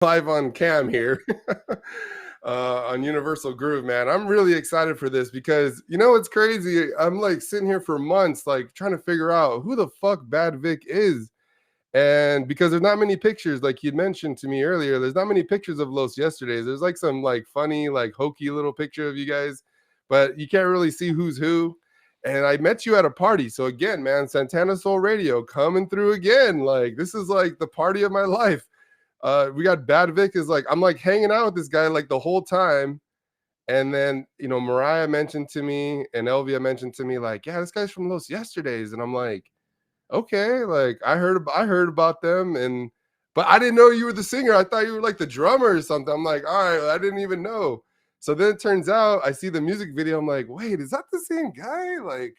live on cam here on Universal Groove, man. I'm really excited for this because you know it's crazy. I'm like sitting here for months, like trying to figure out who the fuck Bad Vic is. And because there's not many pictures, like you'd mentioned to me earlier, there's not many pictures of Los Yesterdays. There's like some like funny, like hokey little picture of you guys, but you can't really see who's who. And I met you at a party. So again, man, Santana Soul Radio coming through again. Like this is like the party of my life. We got Bad Vic is like, I'm like hanging out with this guy like the whole time. And then, you know, Mariah mentioned to me and Elvia mentioned to me, like, yeah, this guy's from Los Yesterdays. And I'm like, okay, like I heard about them, and but I didn't know you were the singer. I thought you were like the drummer or something. I'm like, all right, I didn't even know. So then it turns out I see the music video. I'm like, wait, is that the same guy? Like,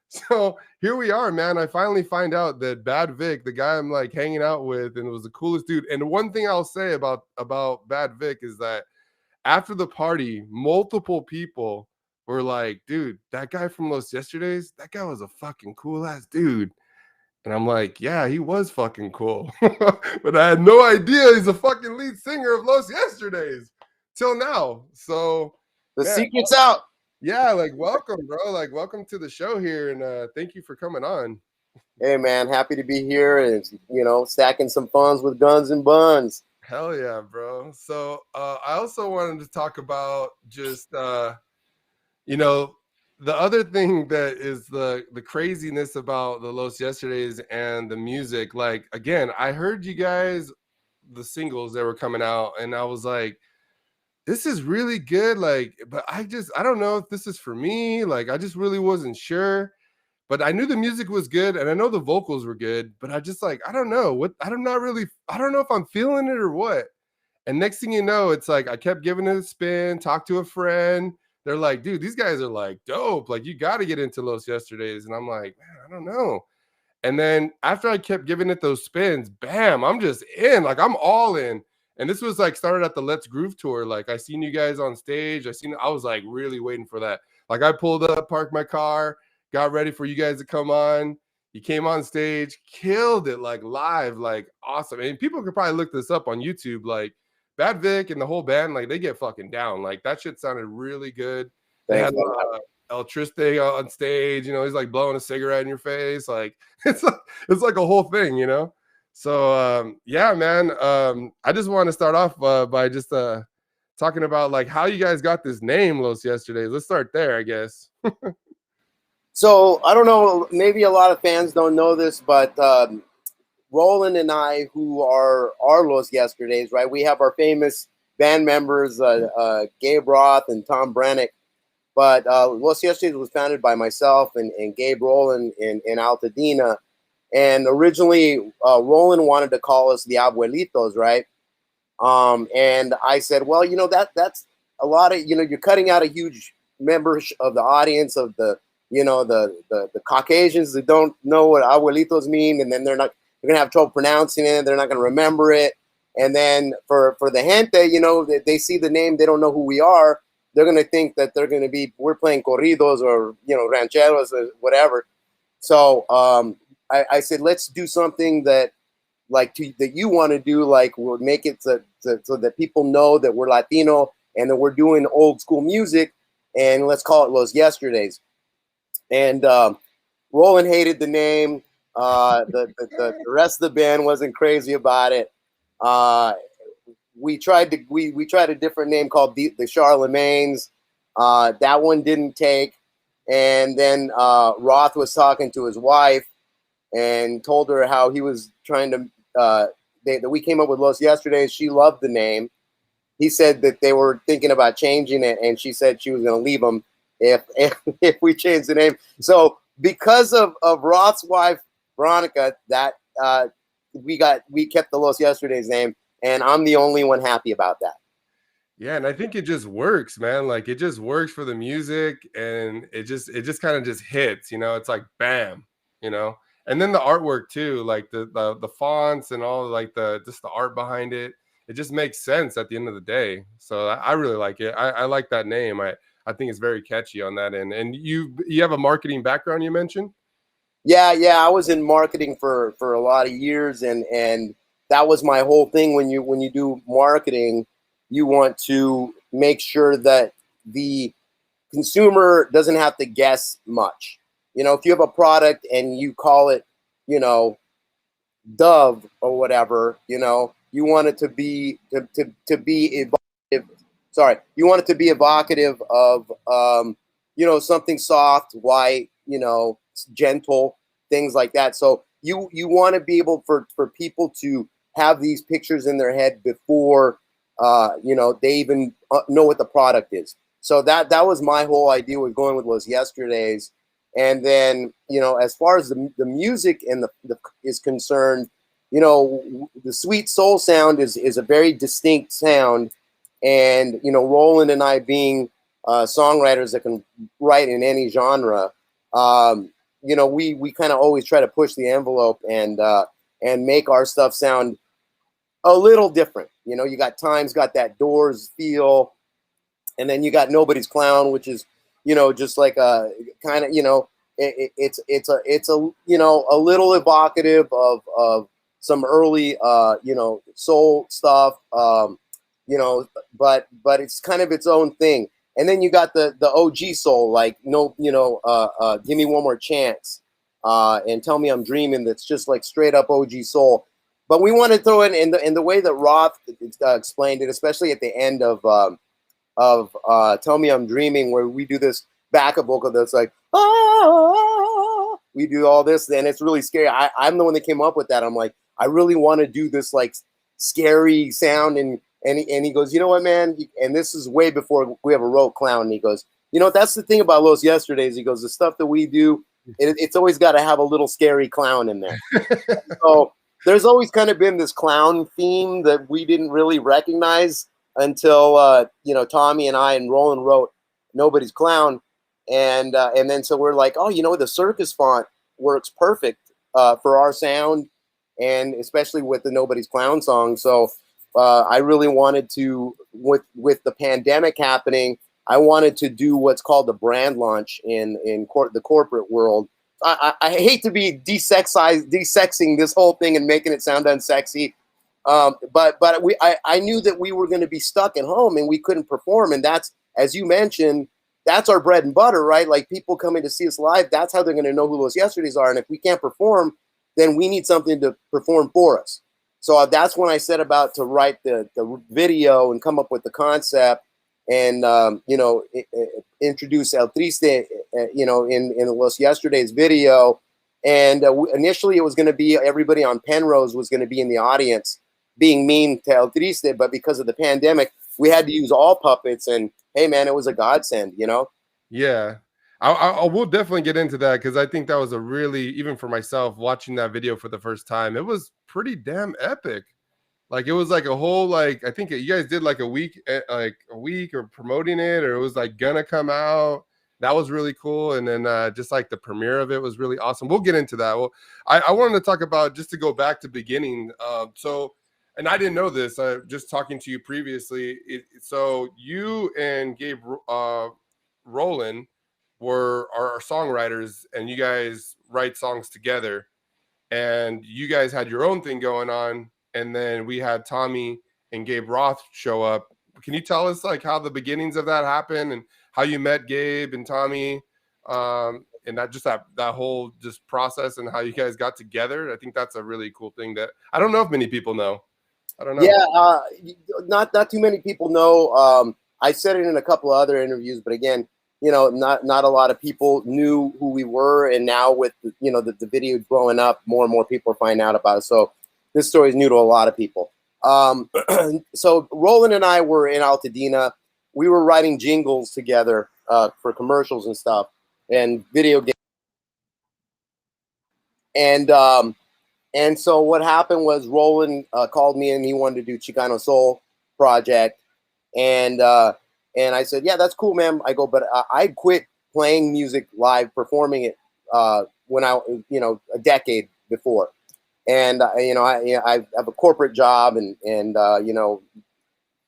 so here we are, man. I finally find out that Bad Vic, the guy I'm like hanging out with, and was the coolest dude. And one thing I'll say about Bad Vic is that after the party, multiple people were like, dude, that guy from Los Yesterdays, that guy was a fucking cool ass dude. And I'm like, yeah, he was fucking cool. But I had no idea he's a fucking lead singer of Los Yesterdays till now. So, The man, secret's out. yeah, like welcome, bro. Like welcome to the show here. And thank you for coming on. Hey, man, happy to be here and, stacking some funds with guns and buns. Hell yeah, bro. So I also wanted to talk about just you know, the other thing that is the craziness about the Los Yesterdays and the music, like again, I heard you guys the singles that were coming out, and I was like, this is really good. Like, but I don't know if this is for me. Like, I just really wasn't sure. But I knew the music was good and I know the vocals were good, but I just like, I don't know what I don't know if I'm feeling it or what. And next thing you know, it's like I kept giving it a spin, talked to a friend. They're like, dude, these guys are like dope. Like, you got to get into Los Yesterdays. And I'm like, man, I don't know. And then after I kept giving it those spins, bam, I'm just in. Like, I'm all in. And this was like started at the Let's Groove tour. Like, I seen you guys on stage. I was like really waiting for that. Like, I pulled up, parked my car, got ready for you guys to come on. You came on stage, killed it like live, like awesome. And people could probably look this up on YouTube. Like, Bad Vic and the whole band, like they get fucking down. Like that shit sounded really good. They Thanks, had man. El Triste on stage, you know, he's like blowing a cigarette in your face. Like it's like a whole thing, you know? So yeah, man. I just want to start off by just talking about like how you guys got this name Los Yesterdays. Let's start there, I guess. So, I don't know, maybe a lot of fans don't know this, but Roland and I, who are Los Yesterdays, right? We have our famous band members, Gabe Roth and Tom Brannick. But Los Yesterdays was founded by myself and Gabe Roland in Altadena. And originally, Roland wanted to call us the Abuelitos, right? And I said, well, that's a lot of, you're cutting out a huge member of the audience of the Caucasians that don't know what Abuelitos mean. And then they're going to have trouble pronouncing it. They're not going to remember it. And then for the gente, they see the name, they don't know who we are. They're going to think that we're playing corridos or, rancheros or whatever. So I said, let's do something that you want to do, like we'll make it so that people know that we're Latino and that we're doing old school music, and let's call it Los Yesterdays. And Roland hated the name. The rest of the band wasn't crazy about it. We tried a different name called the Charlemagnes. That one didn't take. And then Roth was talking to his wife and told her how he was trying to that we came up with Los Yesterdays. She loved the name. He said that they were thinking about changing it, and she said she was going to leave him if we changed the name. So because of Roth's wife Veronica, that we kept the Los Yesterdays name, and I'm the only one happy about that. Yeah, and I think it just works, man. Like it just works for the music, and it just kind of just hits, you know. It's like bam, you know. And then the artwork too, like the fonts and all, like the art behind it. It just makes sense at the end of the day. So I really like it. I like that name. I think it's very catchy on that end. And you have a marketing background, you mentioned? Yeah. I was in marketing for a lot of years, and that was my whole thing. When you do marketing, you want to make sure that the consumer doesn't have to guess much. You know, if you have a product and you call it, you know, Dove or whatever, you know, you want it to be to be evocative. Sorry, you want it to be evocative of you know, something soft, white, you know, gentle, things like that. So you want to be able for people to have these pictures in their head before you know, they even know what the product is. So that was my whole idea with going with Los Yesterdays. And then, you know, as far as the music and the is concerned, you know, the sweet soul sound is a very distinct sound. And, you know, Roland and I being songwriters that can write in any genre, you know, we kind of always try to push the envelope and make our stuff sound a little different. You know, you got Times got that Doors feel, and then you got Nobody's Clown, which is, you know, just like a kind of, you know, it's a you know, a little evocative of some early you know, soul stuff, you know, but it's kind of its own thing. And then you got the OG soul, like, no, you know, Give Me One More Chance, and Tell Me I'm Dreaming. That's just like straight up OG soul. But we want to throw in the way that Roth explained it, especially at the end of Tell Me I'm Dreaming, where we do this backup vocal that's like, ah, we do all this, and it's really scary. I'm the one that came up with that. I'm like, I really want to do this like scary sound, and he goes, you know what, man? And this is way before we ever wrote Clown. And he goes, you know, that's the thing about Los Yesterdays. He goes, the stuff that we do, it's always got to have a little scary clown in there. So there's always kind of been this clown theme that we didn't really recognize until you know, Tommy and I and Roland wrote Nobody's Clown, and then so we're like, oh, you know, the circus font works perfect for our sound, and especially with the Nobody's Clown song. So I really wanted to, with the pandemic happening, I wanted to do what's called the brand launch in the corporate world. I hate to be desexing this whole thing and making it sound unsexy. But I knew that we were going to be stuck at home and we couldn't perform. And that's, as you mentioned, that's our bread and butter, right? Like, people coming to see us live, that's how they're going to know who Los Yesterdays are. And if we can't perform, then we need something to perform for us. So that's when I set about to write the video and come up with the concept, and you know, introduce El Triste, you know, in the Los Yesterdays video. And initially it was going to be everybody on Penrose was going to be in the audience being mean to El Triste, but because of the pandemic, we had to use all puppets, and hey, man, it was a godsend, you know? Yeah. I will definitely get into that, because I think that was a really, even for myself, watching that video for the first time, it was pretty damn epic. Like, it was like a whole, like, I think you guys did like a week or promoting it, or it was like gonna come out. That was really cool. And then just like the premiere of it was really awesome. We'll get into that. Well, I wanted to talk about, just to go back to beginning. So, and I didn't know this, just talking to you previously. So you and Gabe Roland are songwriters, and you guys write songs together, and you guys had your own thing going on. And then we had Tommy and Gabe Roth show up. Can you tell us like how the beginnings of that happened, and how you met Gabe and Tommy, and that whole just process, and how you guys got together? I think that's a really cool thing that I don't know if many people know. I don't know. Yeah, not too many people know. I said it in a couple of other interviews, but again, you know, not a lot of people knew who we were. And now with you know, the video blowing up, more and more people are finding out about it. So this story is new to a lot of people. So Roland and I were in Altadena. We were writing jingles together for commercials and stuff, and video games. And so what happened was Roland called me, and he wanted to do Chicano Soul project. And I said, yeah, that's cool, man. I go, but I quit playing music live, performing it when I, you know, a decade before. And you know, I have a corporate job, and you know,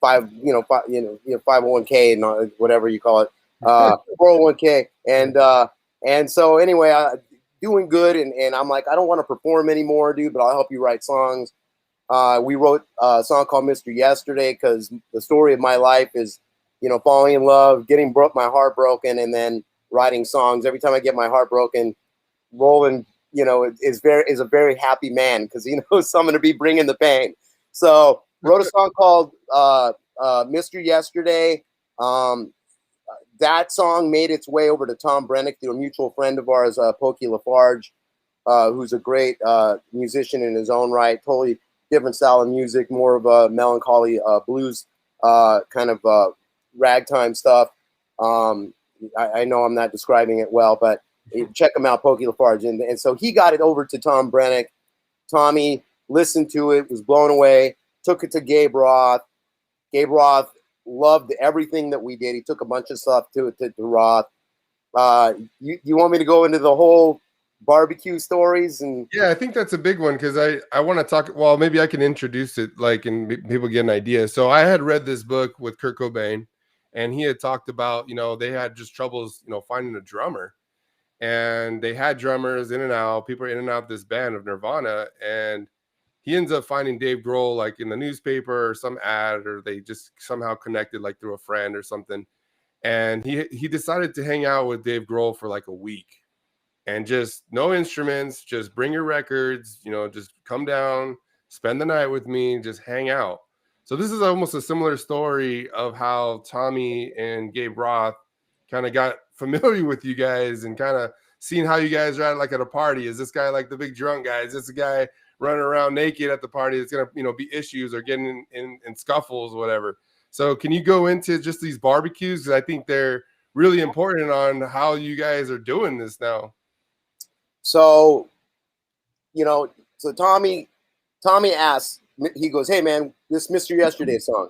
501k and whatever you call it, 401k, and so anyway, doing good, and I'm like, I don't want to perform anymore, dude, but I'll help you write songs. We wrote a song called Mr. Yesterday because the story of my life is, you know, falling in love, getting my heart broken, and then writing songs. Every time I get my heart broken, Roland, you know, is a very happy man because he knows someone to be bringing the pain. So wrote a song called Mr. Yesterday. That song made its way over to Tom Brennick through a mutual friend of ours, Pokey Lafarge, who's a great musician in his own right. Totally different style of music, more of a melancholy blues kind of ragtime stuff. I know I'm not describing it well, but check him out, Pokey Lafarge. And so he got it over to Tom Brennick. Tommy listened to it, was blown away, took it to Gabe Roth. Gabe Roth loved everything that we did. He took a bunch of stuff to Roth. You want me to go into the whole barbecue stories? And yeah, I think that's a big one because I want to talk. Well, maybe I can introduce it, like, and people get an idea. So I had read this book with Kurt Cobain, and he had talked about, you know, they had just troubles, you know, finding a drummer, and they had drummers in and out. People are in and out of this band of Nirvana, and he ends up finding Dave Grohl like in the newspaper or some ad, or they just somehow connected like through a friend or something. And he decided to hang out with Dave Grohl for like a week, and just no instruments, just bring your records, you know, just come down, spend the night with me, just hang out. So this is almost a similar story of how Tommy and Gabe Roth kind of got familiar with you guys and kind of seeing how you guys are at, like at a party. Is this guy like the big drunk guy? Is this a guy running around naked at the party that's gonna, you know, be issues or getting in scuffles or whatever? So can you go into just these barbecues? Because I think they're really important on how you guys are doing this now. so, you know, so Tommy asks, he goes, "Hey man, this Mr. Yesterday song,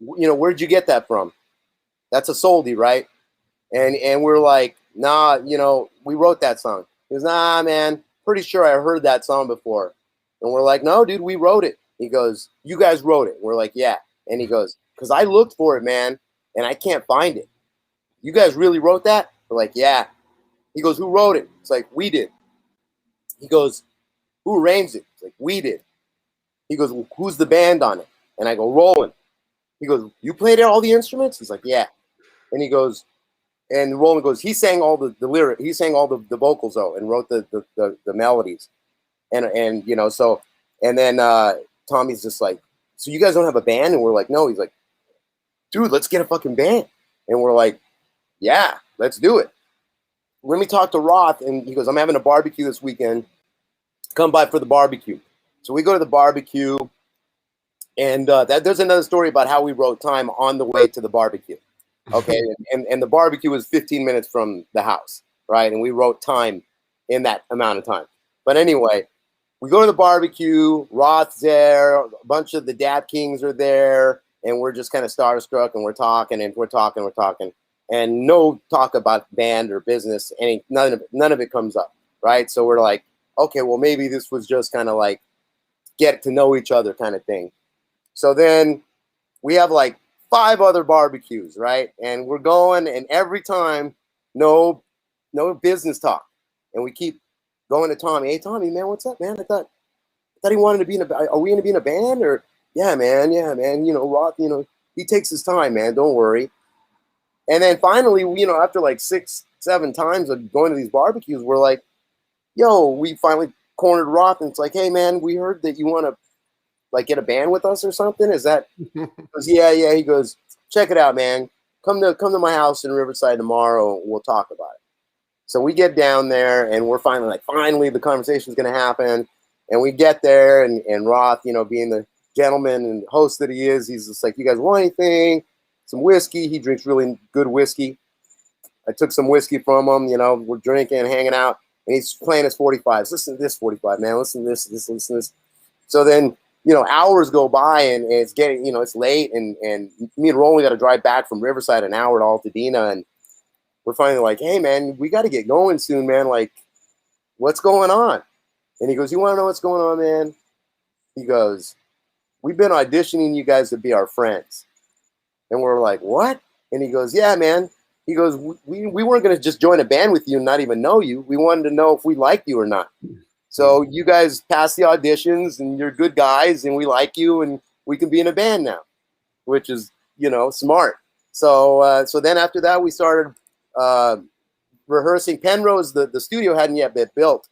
you know, where'd you get that from? That's a soldie, right?" And we're like, "Nah, you know, we wrote that song." He goes, "Nah, man, pretty sure I heard that song before." And we're like, "No, dude, we wrote it." He goes, "You guys wrote it?" We're like, "Yeah." And he goes, "Because I looked for it, man, and I can't find it. You guys really wrote that?" We're like, "Yeah." He goes, "Who wrote it?" It's like, "We did." He goes, "Who arranged it?" It's like, "We did." He goes, "Well, who's the band on it?" And I go, "Roland." He goes, "You played all the instruments?" He's like, "Yeah." And he goes, and Roland goes, "He sang all the lyric, he sang all the vocals though, and wrote the melodies." And you know, so, and then Tommy's just like, "So you guys don't have a band?" And we're like, "No." He's like, "Dude, let's get a fucking band." And we're like, "Yeah, let's do it." Let me talk to Roth, and he goes, "I'm having a barbecue this weekend. Come by for the barbecue." So we go to the barbecue, and there's another story about how we wrote Time on the way to the barbecue. Okay, and the barbecue was 15 minutes from the house, right? And we wrote Time in that amount of time. But anyway, we go to the barbecue. Roth's there. A bunch of the Dap Kings are there, and we're just kind of starstruck, and we're talking, and no talk about band or business. None of it comes up, right? So we're like, okay, well maybe this was just kind of like get to know each other kind of thing. So then we have like 5 other barbecues, right? And we're going, and every time, no business talk, and we keep going to Tommy. "Hey Tommy, man, what's up, man? I thought he wanted to be in a. Are we going to be in a band?" Or yeah, man. You know, Rock. You know, he takes his time, man. Don't worry. And then finally, you know, after like 6, 7 times of going to these barbecues, we're like, "Yo," we finally cornered Roth, and it's like, "Hey, man, we heard that you want to like get a band with us or something. Is that?" He goes, "Yeah." He goes, "Check it out, man. Come to my house in Riverside tomorrow. And we'll talk about it." So we get down there, and we're finally the conversation's going to happen. And we get there, and Roth, you know, being the gentleman and host that he is, he's just like, "You guys want anything? Some whiskey?" He drinks really good whiskey. I took some whiskey from him. You know, we're drinking, hanging out, and he's playing his 45s. "Listen to this 45, man. Listen to this, listen to this." So then, you know, hours go by, and it's getting, you know, it's late, and me and Roland got to drive back from Riverside an hour to Altadena, and we're finally like, "Hey, man, we got to get going soon, man. Like, what's going on?" And he goes, "You want to know what's going on, man?" He goes, "We've been auditioning you guys to be our friends." And we're like, "What?" And he goes, "Yeah, man." He goes, we weren't going to just join a band with you and not even know you. We wanted to know if we liked you or not." So you guys passed the auditions, and you're good guys, and we like you, and we can be in a band now, which is, you know, smart. So so then after that, we started rehearsing. Penrose, the studio hadn't yet been built.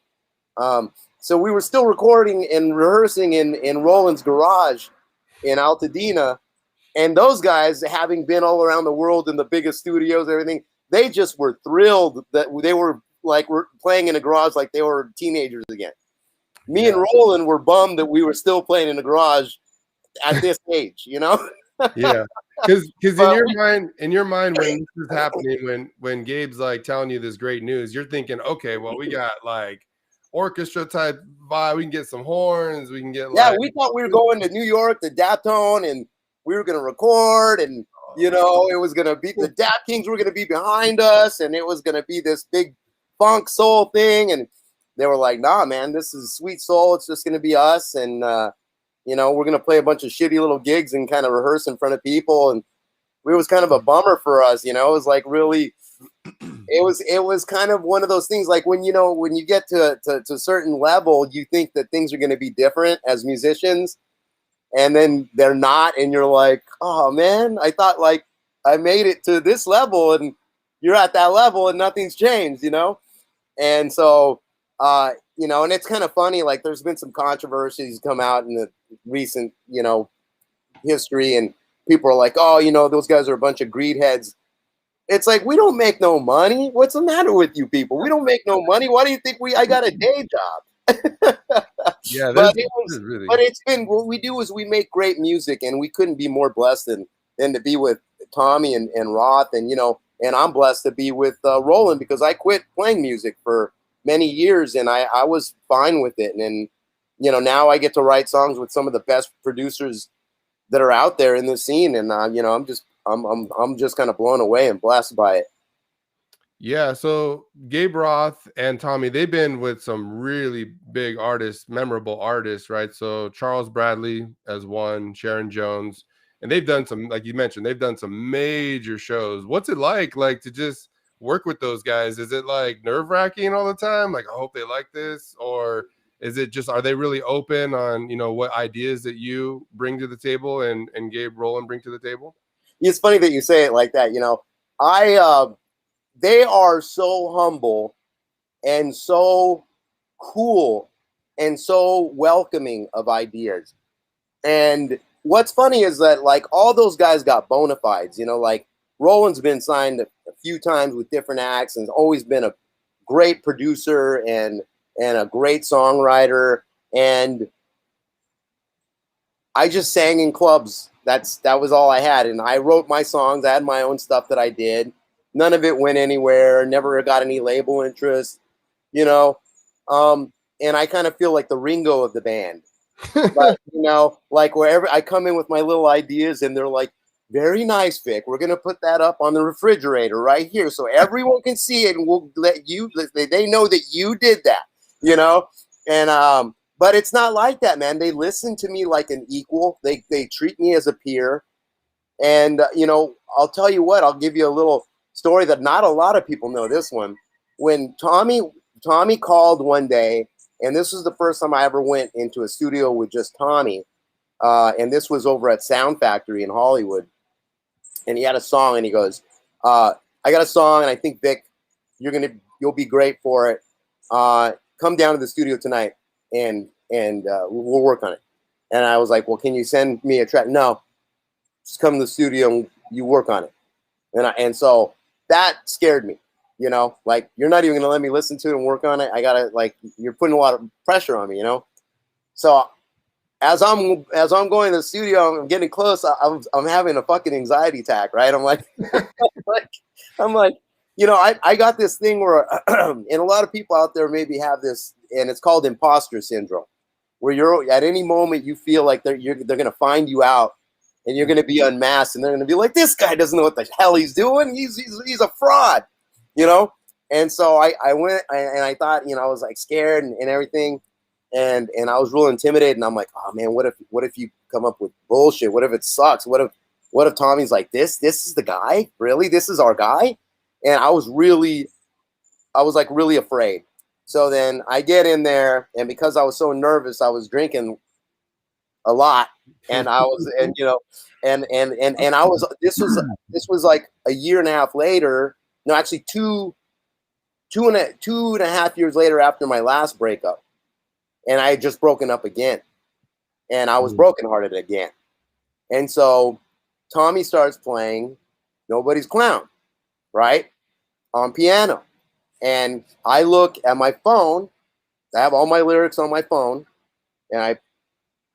So we were still recording and rehearsing in Roland's garage in Altadena. And those guys, having been all around the world in the biggest studios, everything, they just were thrilled that they were like playing in a garage like they were teenagers again. Me and Roland were bummed that we were still playing in a garage at this age, you know? Yeah. Because in your mind, when this is happening, when Gabe's like telling you this great news, you're thinking, okay, well, we got like orchestra type vibe. We can get some horns. We can get we thought we were going to New York, the Daptone, and we were going to record, and you know, it was going to be the Dap Kings were going to be behind us, and it was going to be this big funk soul thing. And they were like, nah, man, this is sweet soul. It's just going to be us. And, you know, we're going to play a bunch of shitty little gigs and kind of rehearse in front of people. And it was kind of a bummer for us, you know. It was like really, it was kind of one of those things like when, you know, when you get to a certain level, you think that things are going to be different as musicians, and then they're not. And you're like, oh man, I thought like I made it to this level, and you're at that level and nothing's changed, you know? And so, you know, and it's kind of funny, like there's been some controversies come out in the recent, you know, history, and people are like, oh, you know, those guys are a bunch of greed heads. It's like, we don't make no money. What's the matter with you people? We don't make no money. Why do you think I got a day job? Yeah, but it's been, what we do is we make great music, and we couldn't be more blessed than to be with Tommy and Roth, and, you know, and I'm blessed to be with Roland, because I quit playing music for many years, and I was fine with it. And, you know, now I get to write songs with some of the best producers that are out there in the scene. And, you know, I'm just kind of blown away and blessed by it. Yeah. So Gabe Roth and Tommy, they've been with some really big artists, memorable artists, right? So Charles Bradley as one, Sharon Jones, and they've done some, like you mentioned, they've done some major shows. What's it like to just work with those guys? Is it like nerve-wracking all the time? Like, I hope they like this, or is it just, are they really open on, you know, what ideas that you bring to the table and Gabe Roland bring to the table? It's funny that you say it like that. You know, they are so humble and so cool and so welcoming of ideas. And what's funny is that like all those guys got bona fides, you know, like Roland's been signed a few times with different acts and always been a great producer and a great songwriter. And I just sang in clubs. That was all I had. And I wrote my songs. I had my own stuff that I did. None of it went anywhere. Never got any label interest, you know. And I kind of feel like the Ringo of the band. But, you know, like wherever I come in with my little ideas, and they're like, very nice, Vic. We're going to put that up on the refrigerator right here so everyone can see it, and we'll let you, they know that you did that, you know. And but it's not like that, man. They listen to me like an equal. They treat me as a peer. And, you know, I'll tell you what, I'll give you a little story that not a lot of people know this one. When Tommy called one day, and this was the first time I ever went into a studio with just Tommy. And this was over at Sound Factory in Hollywood. And he had a song, and he goes, I got a song, and I think, Vic, you'll be great for it. Come down to the studio tonight, and we'll work on it. And I was like, well, can you send me a track? No, just come to the studio and you work on it. And so that scared me, you know, like, you're not even going to let me listen to it and work on it. I gotta, like, you're putting a lot of pressure on me, you know? So as I'm going to the studio, I'm getting close. I'm having a fucking anxiety attack, right? I'm like, I'm like, you know, I got this thing where, and a lot of people out there maybe have this, and it's called imposter syndrome, where you're at any moment you feel like they're going to find you out, and you're going to be unmasked, and they're going to be like, this guy doesn't know what the hell he's doing. He's a fraud, you know? And so I went, and I thought, you know, I was like scared and everything. And I was real intimidated, and I'm like, oh man, what if you come up with bullshit? What if it sucks? What if Tommy's like, this is the guy? Really? This is our guy? And I was like really afraid. So then I get in there, and because I was so nervous, I was drinking a lot, and I was, and you know, and I was. This was like a year and a half later. No, actually two and a half years later after my last breakup, and I had just broken up again, and I was brokenhearted again, and so Tommy starts playing "Nobody's Clown," right, on piano, and I look at my phone. I have all my lyrics on my phone, and I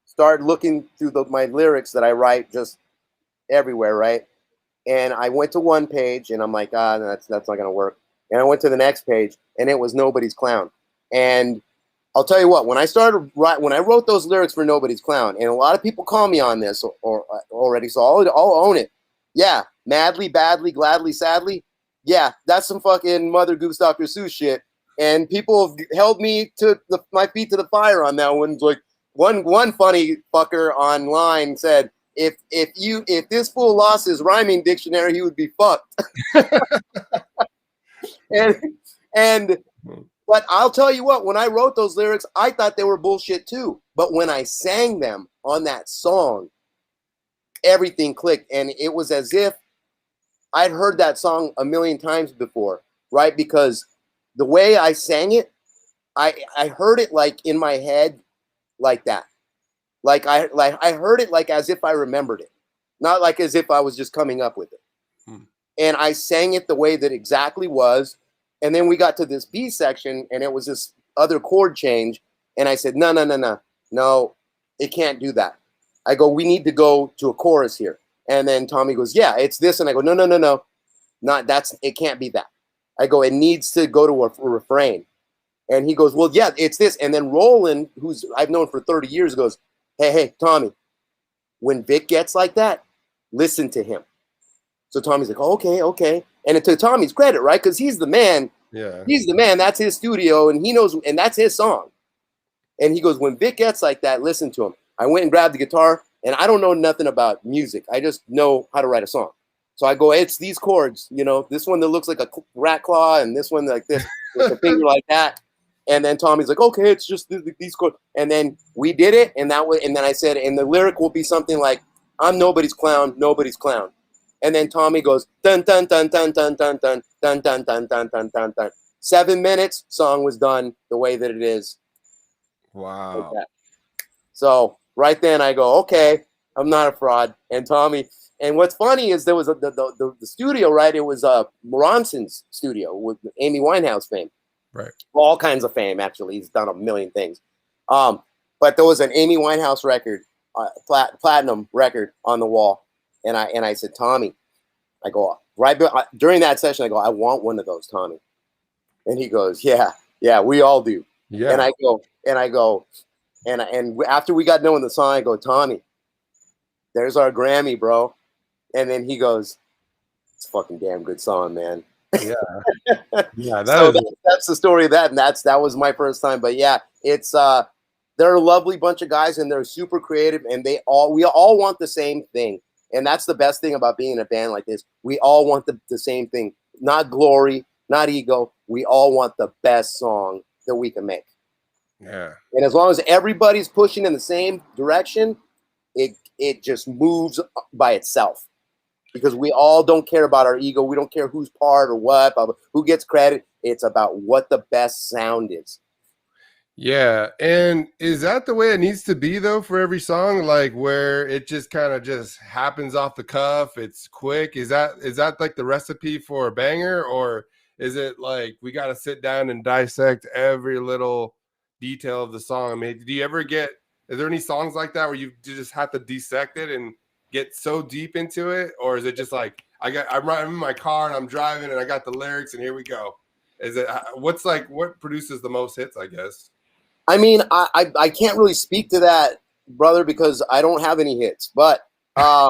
start looking through my lyrics that I write just everywhere, right? And I went to one page, and I'm like, that's not gonna work. And I went to the next page, and it was Nobody's Clown. And I'll tell you what, when I wrote those lyrics for Nobody's Clown, and a lot of people call me on this or already, so I'll own it. Yeah, madly, badly, gladly, sadly. Yeah, that's some fucking Mother Goose Dr. Seuss shit. And people have held me to my feet to the fire on that one. Like one funny fucker online said, if this fool lost his rhyming dictionary, he would be fucked. and but I'll tell you what, when I wrote those lyrics, I thought they were bullshit too. But when I sang them on that song, everything clicked, and it was as if I'd heard that song a million times before, right? Because the way I sang it, I heard it like in my head, like that. Like I heard it like as if I remembered it, not like as if I was just coming up with it. And I sang it the way that exactly was. And then we got to this B section, and it was this other chord change. And I said, no, it can't do that. I go, we need to go to a chorus here. And then Tommy goes, yeah, it's this. And I go, no, it can't be that. I go, it needs to go to a refrain. And he goes, well, yeah, it's this. And then Roland, who's I've known for 30 years, goes, hey, Tommy, when Vic gets like that, listen to him. So Tommy's like, oh, okay. And to Tommy's credit, right? Because he's the man. Yeah. He's the man. That's his studio, and he knows, and that's his song. And he goes, when Vic gets like that, listen to him. I went and grabbed the guitar, and I don't know nothing about music. I just know how to write a song. So I go, it's these chords, you know, this one that looks like a rat claw, and this one like this, with a finger like that. And then Tommy's like, okay, it's just these chords. And then we did it, and then I said, and the lyric will be something like, I'm nobody's clown, nobody's clown. And then Tommy goes, dun, dun, dun, dun, dun, dun, dun, dun, dun, dun, dun, dun, dun, dun. 7 minutes, song was done the way that it is. Wow. Like so right then I go, okay, I'm not a fraud. And Tommy, and what's funny is there was the studio, right? It was Ronson's studio with Amy Winehouse fame. Right. All kinds of fame, actually. He's done a million things. But there was an Amy Winehouse record, platinum record on the wall. And I said, Tommy, I go, right during that session, I go, I want one of those, Tommy. And he goes, yeah, we all do. Yeah. And I go, and after we got knowing the song, I go, Tommy, there's our Grammy, bro. And then he goes, it's a fucking damn good song, man. Yeah. Yeah. That's the story of that. And that was my first time. But yeah, it's, they're a lovely bunch of guys, and they're super creative, and we all want the same thing. And that's the best thing about being in a band like this. We all want the same thing, not glory, not ego. We all want the best song that we can make. Yeah. And as long as everybody's pushing in the same direction, it just moves by itself, because we all don't care about our ego. We don't care who's part or what, who gets credit. It's about what the best sound is. Yeah. And is that the way it needs to be though for every song? Like where it just kind of just happens off the cuff, it's quick. Is that like the recipe for a banger, or is it like we got to sit down and dissect every little detail of the song? I mean, is there any songs like that where you just have to dissect it and get so deep into it? Or is it just like, I'm in my car and I'm driving and I got the lyrics and here we go? Is it, what produces the most hits, I guess? I mean, I can't really speak to that, brother, because I don't have any hits. But yeah,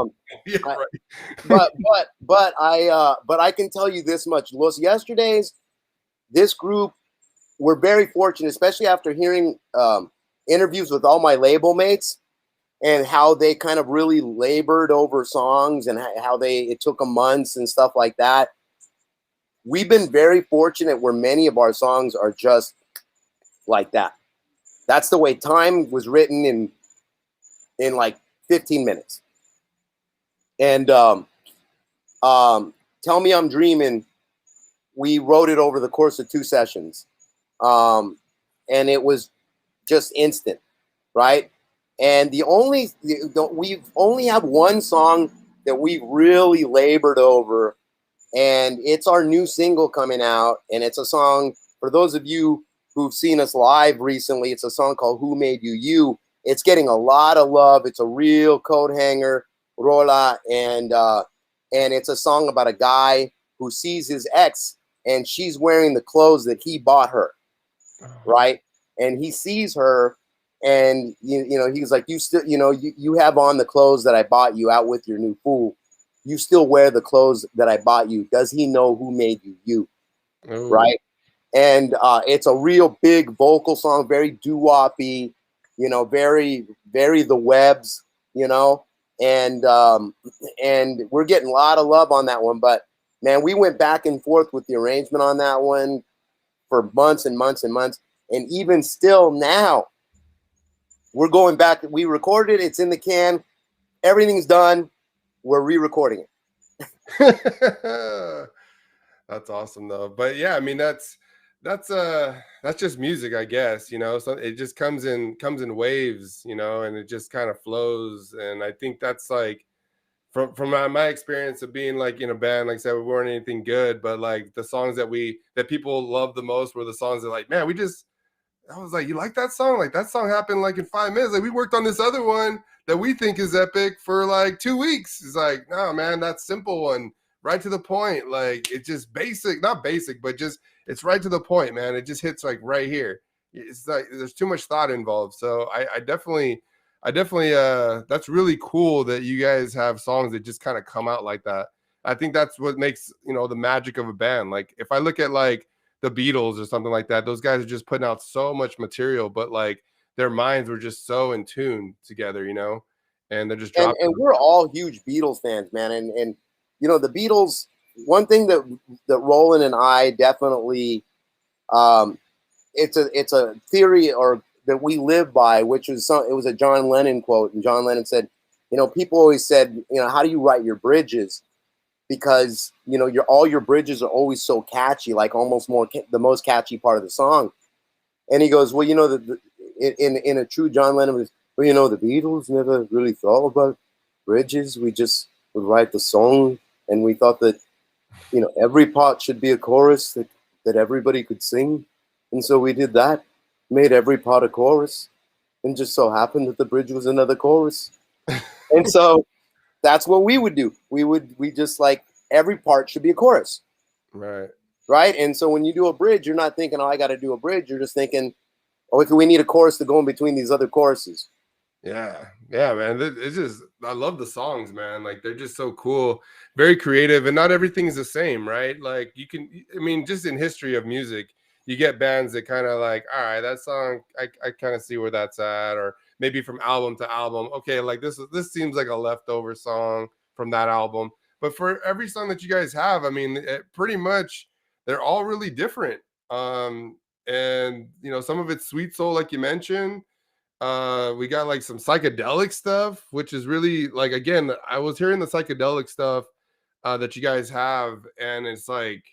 right. but I can tell you this much: Los Yesterdays, this group, we're very fortunate, especially after hearing interviews with all my label mates and how they kind of really labored over songs and how it took them months and stuff like that. We've been very fortunate where many of our songs are just like that. That's the way Time was written in like 15 minutes. And Tell Me I'm Dreaming, we wrote it over the course of 2 sessions. And it was just instant, right? And we've only have one song that we've really labored over, and it's our new single coming out. And it's a song, for those of you who've seen us live recently, it's a song called Who Made You You. It's getting a lot of love. It's a real coat hanger, rola, and it's a song about a guy who sees his ex and she's wearing the clothes that he bought her, right? And he sees her, and you know, he's like, you still, you know, you have on the clothes that I bought you out with your new fool. You still wear the clothes that I bought you. Does he know who made you you? Ooh. Right? And it's a real big vocal song, very doo-woppy, you know, very, very The Webbs, you know, and we're getting a lot of love on that one. But man, we went back and forth with the arrangement on that one for months and months and months. And even still now, we're going back. We recorded it. It's in the can. Everything's done. We're re-recording it. That's awesome, though. But yeah, I mean, that's just music, I guess. You know, so it just comes in waves, you know, and it just kind of flows. And I think that's like, from my experience of being like in a band, like I said, we weren't anything good, but like the songs that people love the most were the songs that like, man, I was like, you like that song? Like that song happened like in 5 minutes. Like we worked on this other one that we think is epic for like 2 weeks. It's like, no, man, that simple one, right to the point. Like it's just basic, not basic, but just it's right to the point, man. It just hits like right here. It's like there's too much thought involved. So I definitely that's really cool that you guys have songs that just kind of come out like that. I think that's what makes, you know, the magic of a band. Like if I look at like the Beatles or something like that, those guys are just putting out so much material, but like their minds were just so in tune together, you know, and they're just dropping. And we're all huge Beatles fans, man. And you know, the Beatles, one thing that Roland and I definitely, it's a theory or that we live by, which is it was a John Lennon quote. And John Lennon said, you know, people always said, you know, how do you write your bridges? Because, you know, all your bridges are always so catchy, like almost the most catchy part of the song. And he goes, well, you know, in a true John Lennon was, well, you know, the Beatles never really thought about bridges. We just would write the song, and we thought that, you know, every part should be a chorus that everybody could sing. And so we did that, made every part a chorus, and just so happened that the bridge was another chorus. And so that's what we would do. We just like every part should be a chorus. Right. And so when you do a bridge, you're not thinking, oh, I got to do a bridge. You're just thinking, oh, we need a chorus to go in between these other choruses. Yeah, man. It's just, I love the songs, man. Like they're just so cool, very creative, and not everything's the same, right? Like you can, I mean, just in history of music, you get bands that kind of like, all right, that song, I kind of see where that's at, or maybe from album to album. Okay, like this seems like a leftover song from that album. But for every song that you guys have, I mean, pretty much they're all really different. And you know, some of it's sweet soul, like you mentioned. We got like some psychedelic stuff, which is really like, again, I was hearing the psychedelic stuff that you guys have, and it's like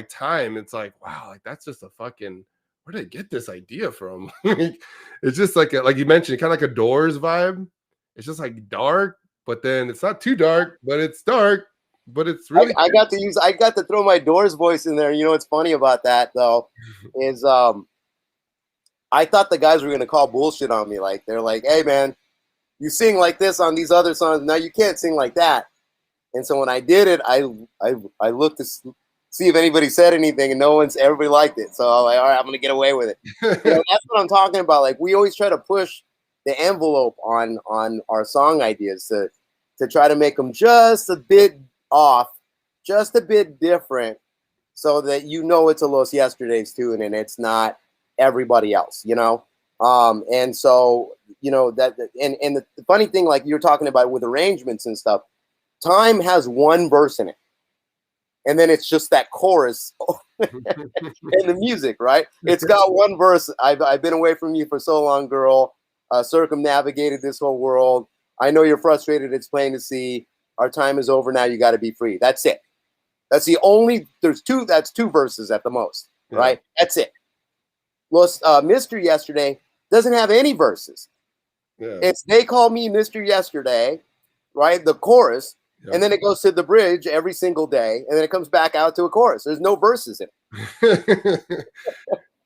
Time. It's like, wow, like that's just a fucking, where did I get this idea from? It's just like like you mentioned, kind of like a Doors vibe. It's just like dark, but then it's not too dark, but it's dark, but it's really. I got to throw my Doors voice in there. You know what's funny about that though is I thought the guys were gonna call bullshit on me. Like they're like, hey man, you sing like this on these other songs. Now you can't sing like that. And so when I did it, I looked to see if anybody said anything, and everybody liked it. So I'm like, all right, I'm gonna get away with it. You know, that's what I'm talking about. Like we always try to push the envelope on our song ideas to try to make them just a bit off, just a bit different, so that you know it's a Los Yesterdays tune and it's not everybody else, you know. And so, you know, that and the funny thing, like you're talking about with arrangements and stuff, Time has one verse in it. and then it's just that chorus and the music, right? It's got one verse. I've been away from you for so long, girl. Circumnavigated this whole world. I know you're frustrated. It's plain to see. Our time is over now. You got to be free. That's it. That's the only. There's two. That's two verses at the most, right? That's it. Mr. Yesterday doesn't have any verses. Yeah. It's They Call Me Mr. Yesterday, right? The chorus. And then it goes to the bridge every single day, and then it comes back out to a chorus. There's no verses in it.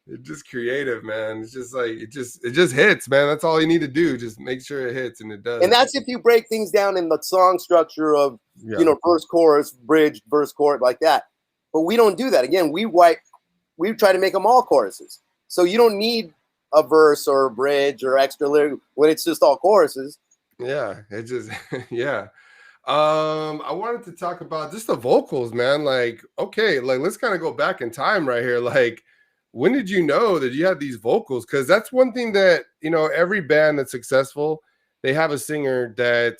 It's just creative, man. It's just like it just hits, man. That's all you need to do. Just make sure it hits, and it does. And that's if you break things down in the song structure of verse, chorus, bridge, verse, chorus, like that. But we don't do that. Again, we try to make them all choruses. So you don't need a verse or a bridge or extra lyric when it's just all choruses. Yeah, it just I wanted to talk about just the vocals, man. Like, okay, like let's kind of go back in time right here. Like, when did you know that you had these vocals? Because that's one thing that, every band that's successful, they have a singer that,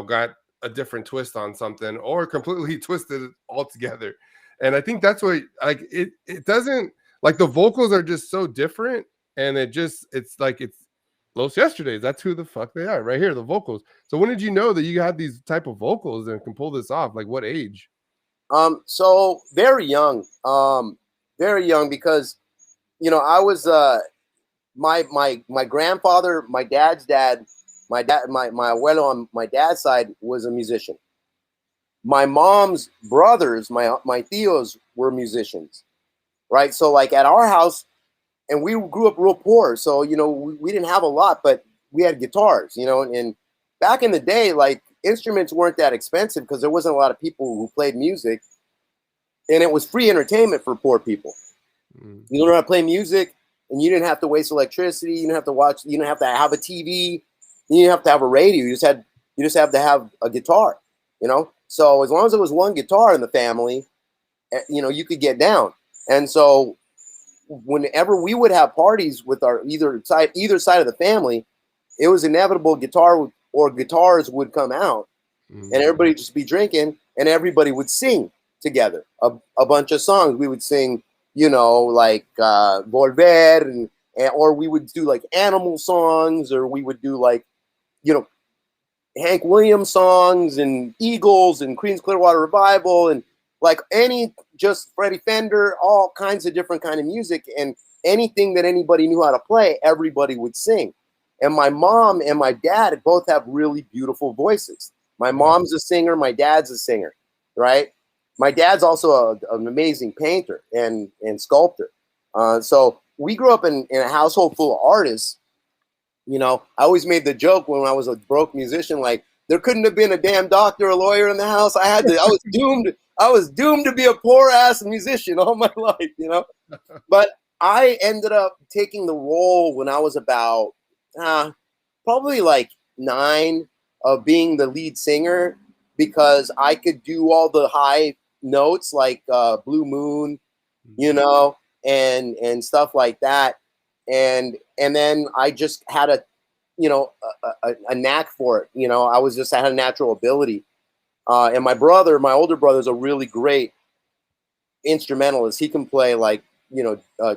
got a different twist on something or completely twisted it altogether. And I think that's what, like, it doesn't, like, the vocals are just so different. And it's Los Yesterdays. That's who the fuck they are right here, the vocals. So when did you know that you had these type of vocals and can pull this off? Like, what age? So very young because, I was, my grandfather, my dad's dad, my abuelo on my dad's side was a musician. My mom's brothers, my tios were musicians, right? So like at our house, and we grew up real poor. So, we didn't have a lot, but we had guitars, and back in the day, like instruments weren't that expensive because there wasn't a lot of people who played music, and it was free entertainment for poor people. You learn how to play music, and you didn't have to waste electricity. You didn't have to watch. You didn't have to have a TV. You didn't have to have a radio. You just have to have a guitar. So as long as there was one guitar in the family, you could get down. And so whenever we would have parties with our either side of the family, it was inevitable guitars would come out, and everybody would just be drinking, and everybody would sing together a bunch of songs. We would sing, like Volver, or we would do like animal songs, or we would do like, Hank Williams songs and Eagles and Creedence Clearwater Revival and like just Freddie Fender, all kinds of different kind of music, and anything that anybody knew how to play, everybody would sing. And my mom and my dad both have really beautiful voices. My mom's a singer, my dad's a singer, right? My dad's also an amazing painter and sculptor. So we grew up in a household full of artists. I always made the joke when I was a broke musician, like there couldn't have been a damn doctor or lawyer in the house. I was doomed to be a poor ass musician all my life, But I ended up taking the role when I was about probably like 9 of being the lead singer, because I could do all the high notes like Blue Moon, and stuff like that. And then I just had a knack for it. I had a natural ability. And my older brother is a really great instrumentalist. He can play like,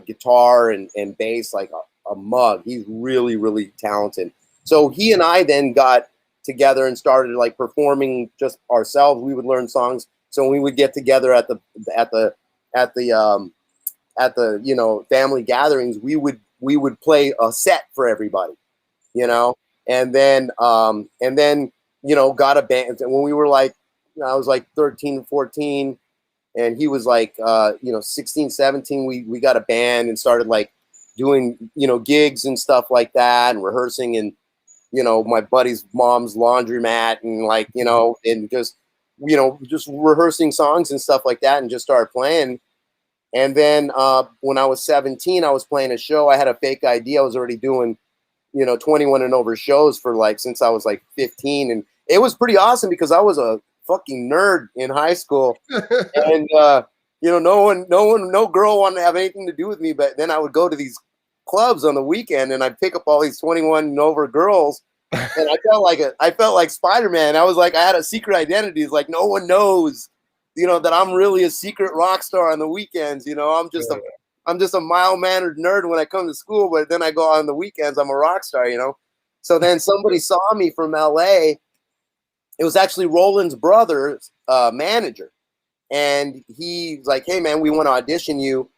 guitar and bass like a mug. He's really, really talented. So he and I then got together and started like performing just ourselves. We would learn songs. So when we would get together at the family gatherings, we would play a set for everybody, and then got a band. And when we were like, I was like 13, 14, and he was like, 16, 17, we got a band and started like doing, gigs and stuff like that, and rehearsing in, my buddy's mom's laundromat, and like, and just rehearsing songs and stuff like that, and just started playing. And then when I was 17, I was playing a show. I had a fake ID. I was already doing, 21 and over shows for like, since I was like 15. And it was pretty awesome because I was a fucking nerd in high school. And, no girl wanted to have anything to do with me. But then I would go to these clubs on the weekend and I'd pick up all these 21 and over girls. And I felt like Spider-Man. I was like, I had a secret identity. It's like, no one knows that I'm really a secret rock star on the weekends. I'm just a mild-mannered nerd when I come to school, but then I go on the weekends, I'm a rock star. So then somebody saw me from LA. It was actually Roland's brother's manager. And he's like, hey, man, we want to audition you.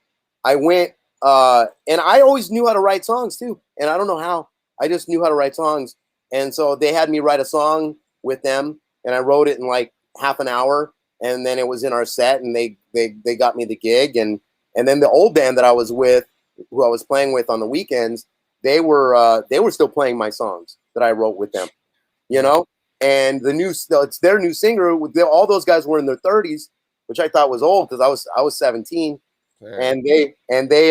I went, and I always knew how to write songs too. And I don't know how. I just knew how to write songs. And so they had me write a song with them, and I wrote it in like half an hour. And then it was in our set, and they got me the gig. And then the old band that I was with, who I was playing with on the weekends, they were still playing my songs that I wrote with them, And it's their new singer. All those guys were in their 30s, which I thought was old because I was 17. And they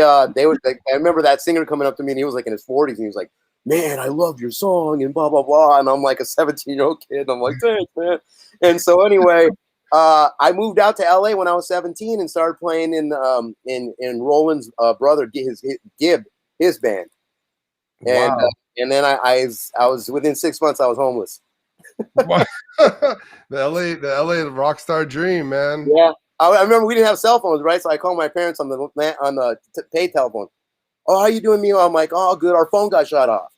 were like, I remember that singer coming up to me, and he was like in his 40s, and he was like, man, I love your song and blah blah blah. And I'm like a 17-year-old kid, and I'm like, thanks, man. And so anyway, I moved out to LA when I was 17 and started playing in Roland's brother his band. And Wow. And then I was within 6 months I was homeless. The LA rock star dream, man. Yeah, I remember we didn't have cell phones, right? So I called my parents on the pay telephone. Oh, how you doing, Mio? I'm like, oh, good. Our phone got shut off.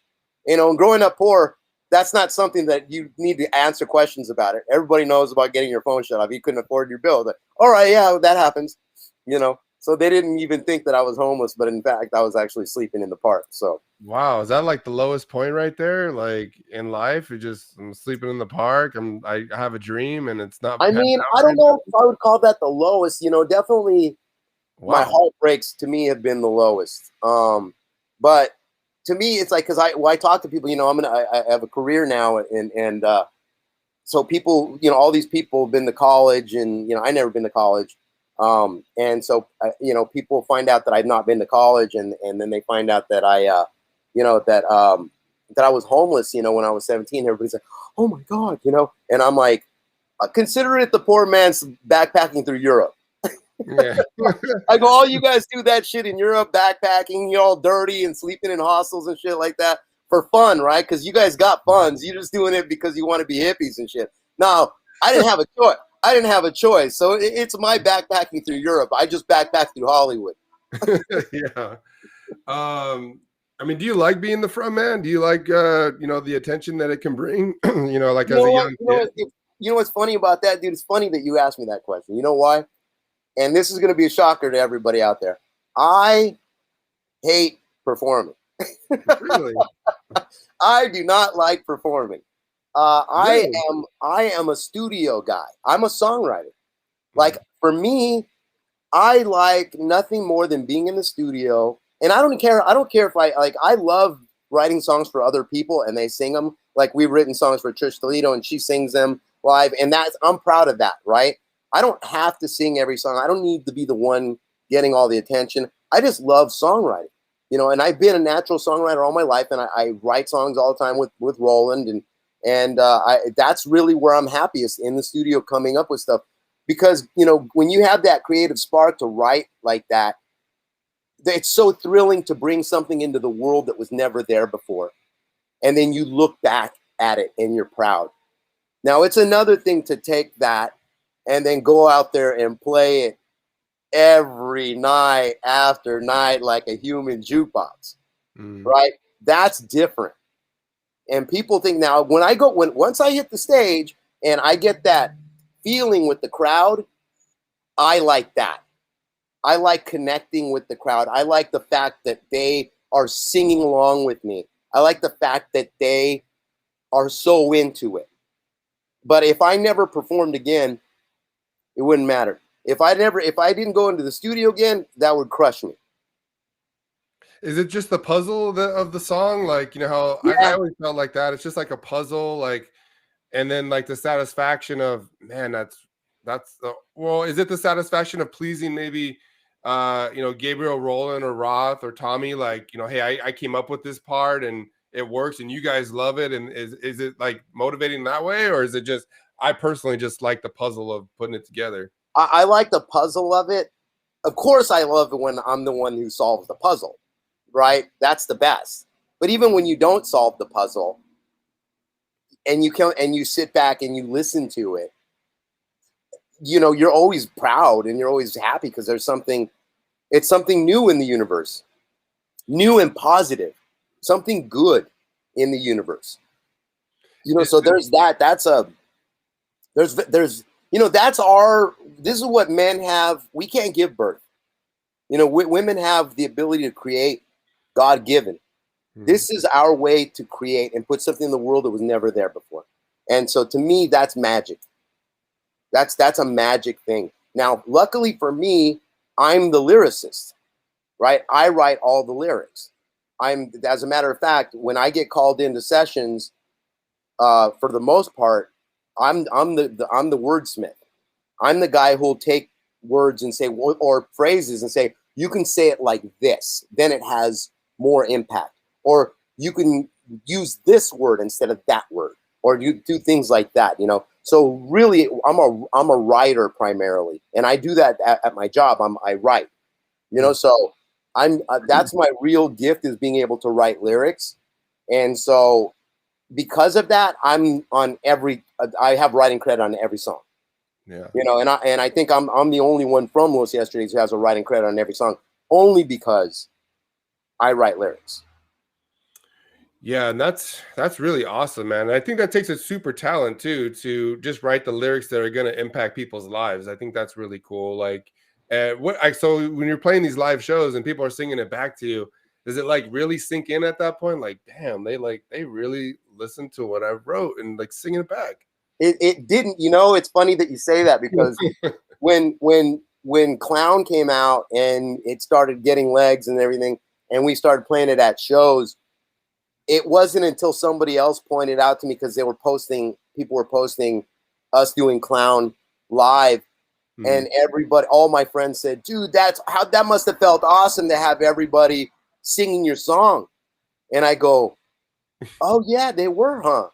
And growing up poor, that's not something that you need to answer questions about it. Everybody knows about getting your phone shut off. You couldn't afford your bill. But, all right, yeah, that happens. So they didn't even think that I was homeless, but in fact, I was actually sleeping in the park. So wow, is that like the lowest point right there? Like in life, I'm sleeping in the park. I have a dream, and it's not. I mean, I don't know if I would call that the lowest. Definitely my heartbreaks to me have been the lowest. But to me, it's like, because I talk to people. I have a career now, and so people, all these people have been to college, and I never been to college. And so, people find out that I've not been to college, and then they find out that that I was homeless, when I was 17. Everybody's like, oh my God, and I'm like, consider it the poor man's backpacking through Europe. Yeah. I go, all you guys do that shit in Europe, backpacking, you're all dirty and sleeping in hostels and shit like that for fun, right? Because you guys got funds. You're just doing it because you want to be hippies and shit. No, I didn't have a choice. So it's my backpacking through Europe. I just backpacked through Hollywood. Yeah. I mean, do you like being the front man? Do you like the attention that it can bring? As a young kid? What's funny about that, dude? It's funny that you asked me that question. You know why? And this is going to be a shocker to everybody out there. I hate performing. Really? I do not like performing. I am a studio guy. I'm a songwriter. Like, for me, I like nothing more than being in the studio. And I don't care if I love writing songs for other people and they sing them. Like, we've written songs for Triste and she sings them live. And I'm proud of that, right? I don't have to sing every song. I don't need to be the one getting all the attention. I just love songwriting, and I've been a natural songwriter all my life. And I write songs all the time with Roland. And that's really where I'm happiest, in the studio, coming up with stuff. Because, when you have that creative spark to write like that, it's so thrilling to bring something into the world that was never there before. And then you look back at it and you're proud. Now, it's another thing to take that and then go out there and play it every night after night like a human jukebox, right? That's different. And people think now, once I hit the stage and I get that feeling with the crowd, I like that. I like connecting with the crowd. I like the fact that they are singing along with me. I like the fact that they are so into it. But if I never performed again, it wouldn't matter. If I didn't go into the studio again, that would crush me. Is it just the puzzle of the song? Like, how I always felt like that. It's just like a puzzle, like, and then like the satisfaction of, man, is it the satisfaction of pleasing maybe, Gabriel Roland or Roth or Tommy? Like, hey, I came up with this part and it works and you guys love it. And is it like motivating that way? Or is it just, I personally just like the puzzle of putting it together? I like the puzzle of it. Of course, I love it when I'm the one who solves the puzzle, right? That's the best. But even when you don't solve the puzzle and you sit back and you listen to it, you're always proud and you're always happy because it's something new in the universe, new and positive, something good in the universe. So there's that. There's this is what men have. We can't give birth. Women have the ability to create, God given. This is our way to create and put something in the world that was never there before. And so to me, that's magic. That's a magic thing. Now, luckily for me, I'm the lyricist, right? I write all the lyrics. As a matter of fact, when I get called into sessions, for the most part, I'm the wordsmith. I'm the guy who'll take words and say, or phrases and say, you can say it like this, then it has more impact. Or you can use this word instead of that word, or you do things like that, So really, I'm a writer primarily, and I do that at my job. I write, So that's my real gift, is being able to write lyrics, and so because of that, I have writing credit on every song. Yeah. And I think I'm the only one from Los Yesterdays who has a writing credit on every song, only because I write lyrics. Yeah, and that's really awesome, man. I think that takes a super talent too, to just write the lyrics that are going to impact people's lives. I think that's really cool. Like, so when you're playing these live shows and people are singing it back to you, does it like really sink in at that point? Like, damn, they really listened to what I wrote and like singing it back. It didn't. It's funny that you say that, because when Clown came out and it started getting legs and everything, and we started playing it at shows, it wasn't until somebody else pointed out to me, because people were posting us doing Clown live, and all my friends said, dude, that must have felt awesome to have everybody singing your song. And I go, oh yeah, they were, huh?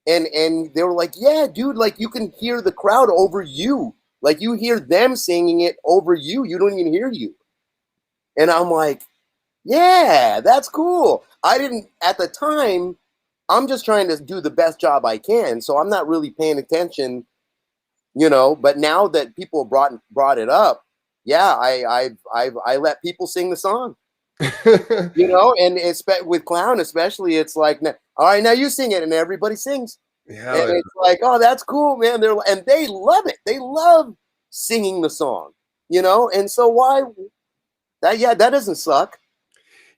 And they were like, yeah, dude, like you can hear the crowd over you. Like you hear them singing it over you. You don't even hear you. And I'm like, yeah, that's cool. I didn't, at the time, I'm just trying to do the best job I can. So I'm not really paying attention, but now that people brought it up, yeah, I let people sing the song, and with Clown, especially, it's like, all right, now you sing it, and everybody sings. Yeah, and it's like, oh, that's cool, man. And they love it. They love singing the song, and so why that doesn't suck.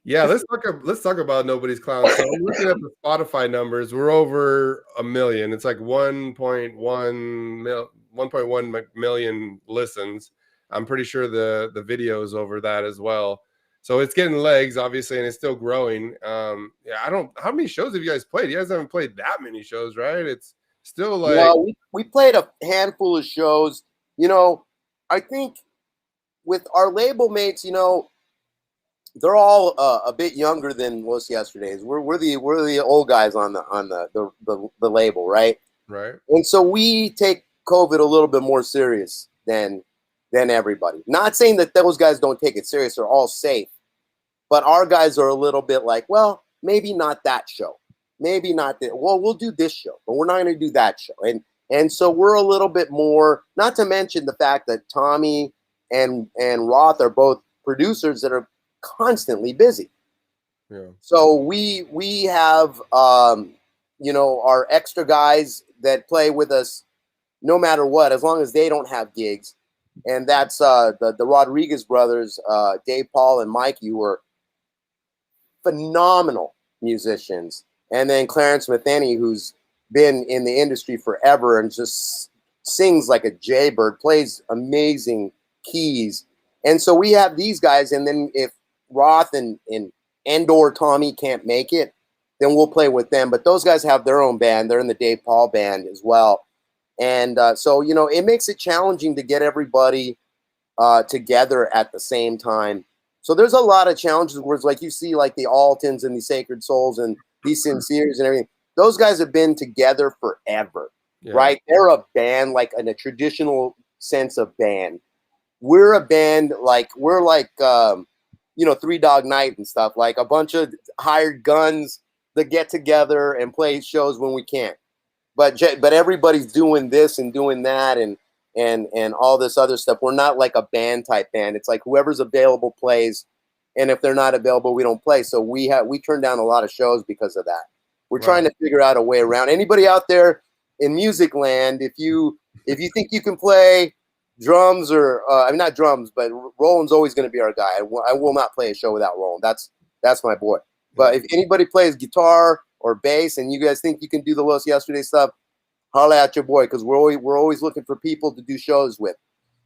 Yeah, let's talk about Nobody's Clown. So I'm looking at the Spotify numbers. We're over 1 million. It's like 1.1 million listens. I'm pretty sure the video is over that as well. So it's getting legs, obviously, and it's still growing. How many shows have you guys played? You guys haven't played that many shows, right? It's still like, well, we played a handful of shows. I think with our label mates, they're all a bit younger than Los Yesterdays. We're the old guys on the label, right? Right. And so we take COVID a little bit more serious than everybody. Not saying that those guys don't take it serious; they're all safe. But our guys are a little bit like, well, maybe not that show, maybe not that. Well, we'll do this show, but we're not going to do that show. And so we're a little bit more. Not to mention the fact that Tommy and Roth are both producers that are constantly busy. Yeah. So we have our extra guys that play with us no matter what, as long as they don't have gigs. And that's the Rodriguez brothers, Dave, Paul, and Mikey, who are phenomenal musicians. And then Clarence Matheny, who's been in the industry forever and just sings like a jaybird, plays amazing keys. And so we have these guys, and then if Roth and or Tommy can't make it, then we'll play with them. But those guys have their own band. They're in the Dave Paul band as well. And so, it makes it challenging to get everybody together at the same time. So there's a lot of challenges where it's like you see like the Altons and the Sacred Souls and these Sinceres and everything. Those guys have been together forever, right? They're a band like in a traditional sense of band. We're a band like Three Dog Night and stuff, like a bunch of hired guns that get together and play shows when we can't. But everybody's doing this and doing that, and and all this other stuff. We're not like a band type band. It's like whoever's available plays, and if they're not available, we don't play. So we turn down a lot of shows because of that. We're trying to figure out a way around. Anybody out there in music land, if you think you can play drums or I mean not drums, but Roland's always going to be our guy. I will not play a show without Roland. That's my boy. But if anybody plays guitar or bass and you guys think you can do the Los Yesterday stuff, holla at your boy, because we're always looking for people to do shows with.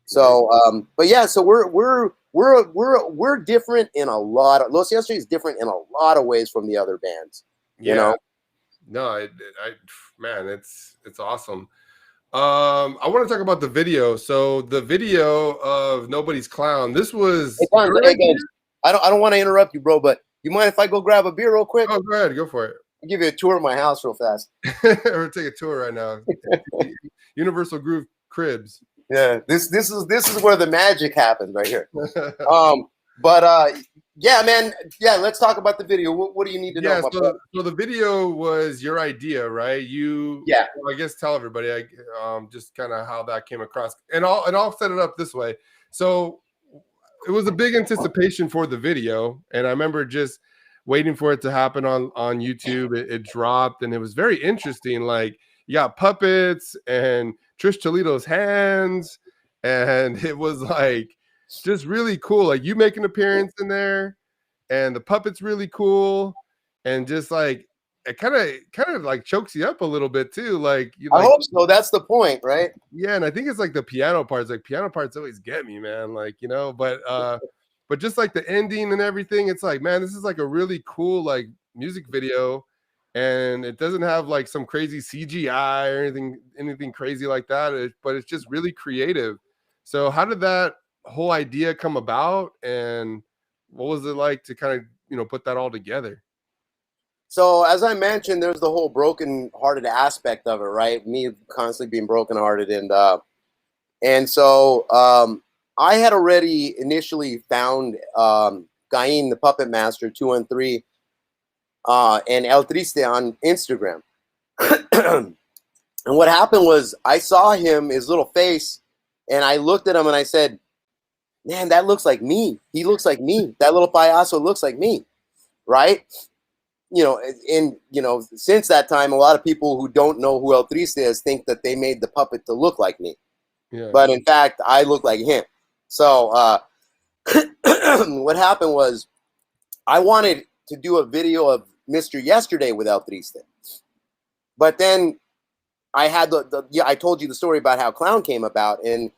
So but yeah, so we're different in a lot of Los Yesterday is different in a lot of ways from the other bands. You know? No, man, it's awesome. I want to talk about the video. So the video of Nobody's Clown. This was. Hey, guys, I don't want to interrupt you, bro, but you mind if I go grab a beer real quick? Oh, go ahead, go for it. I'll give you a tour of my house real fast. We're gonna take a tour right now. Universal Groove Cribs. Yeah, this is where the magic happens right here. Yeah, man. Yeah, let's talk about the video. What do you need to know? So the video was your idea, right? Well, I guess tell everybody. Just kind of how that came across, and I'll set it up this way. So it was a big anticipation for the video, and I remember just waiting for it to happen on YouTube. It dropped, and it was very interesting. Like you got puppets and Trish Toledo's hands, and it was like just really cool. Like you make an appearance in there, and the puppet's really cool, and just like it kind of like chokes you up a little bit too. Like I hope so. That's the point, right? Yeah, and I think it's like the piano parts. Like piano parts always get me, man. Like but just like the ending and everything, it's like, man, this is like a really cool like music video, and it doesn't have like some crazy CGI or anything crazy like that. But it's just really creative. So how did that whole idea come about, and what was it like to kind of put that all together? So as I mentioned, there's the whole broken-hearted aspect of it, right? Me constantly being broken-hearted, and so I had already initially found Cain, the Puppet Master, 213, and El Triste on Instagram. And what happened was I saw his little face, and I looked at him and I said, man, that looks like me. He looks like me. That little payaso looks like me, right? Since that time, a lot of people who don't know who El Triste is think that they made the puppet to look like me. Yeah. But in fact, I look like him. So what happened was I wanted to do a video of Mr. Yesterday with El Triste. But then I had I told you the story about how Clown came about. And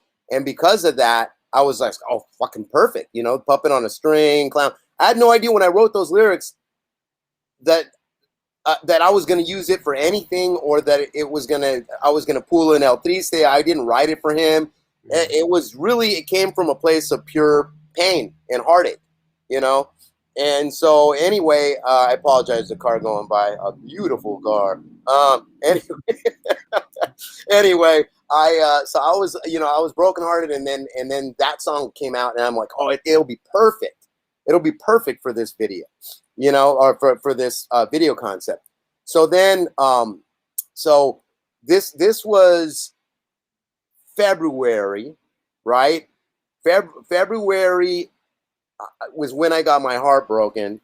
because of that, I was like, oh, fucking perfect. Puppet on a string, Clown. I had no idea when I wrote those lyrics that I was going to use it for anything, or that I was going to pull in El Triste. I didn't write it for him. It came from a place of pure pain and heartache, And so anyway, I apologize. The car going by, a beautiful car. Anyway, I was brokenhearted, and then that song came out, and I'm like, oh, it'll be perfect. It'll be perfect for this video, or for this video concept. So then, so this was February, right? February was when I got my heart broken,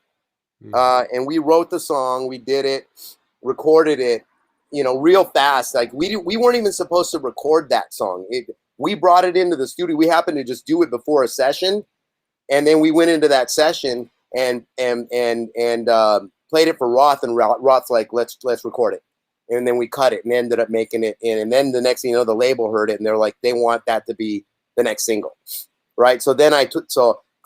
and we wrote the song. We did it, recorded it, real fast. Like we weren't even supposed to record that song. We brought it into the studio. We happened to just do it before a session, and then we went into that session and played it for Roth, and Roth's like, let's record it. And then we cut it and ended up making it in. And then the next thing you know, the label heard it, and they're like, they want that to be the next single, right? So then I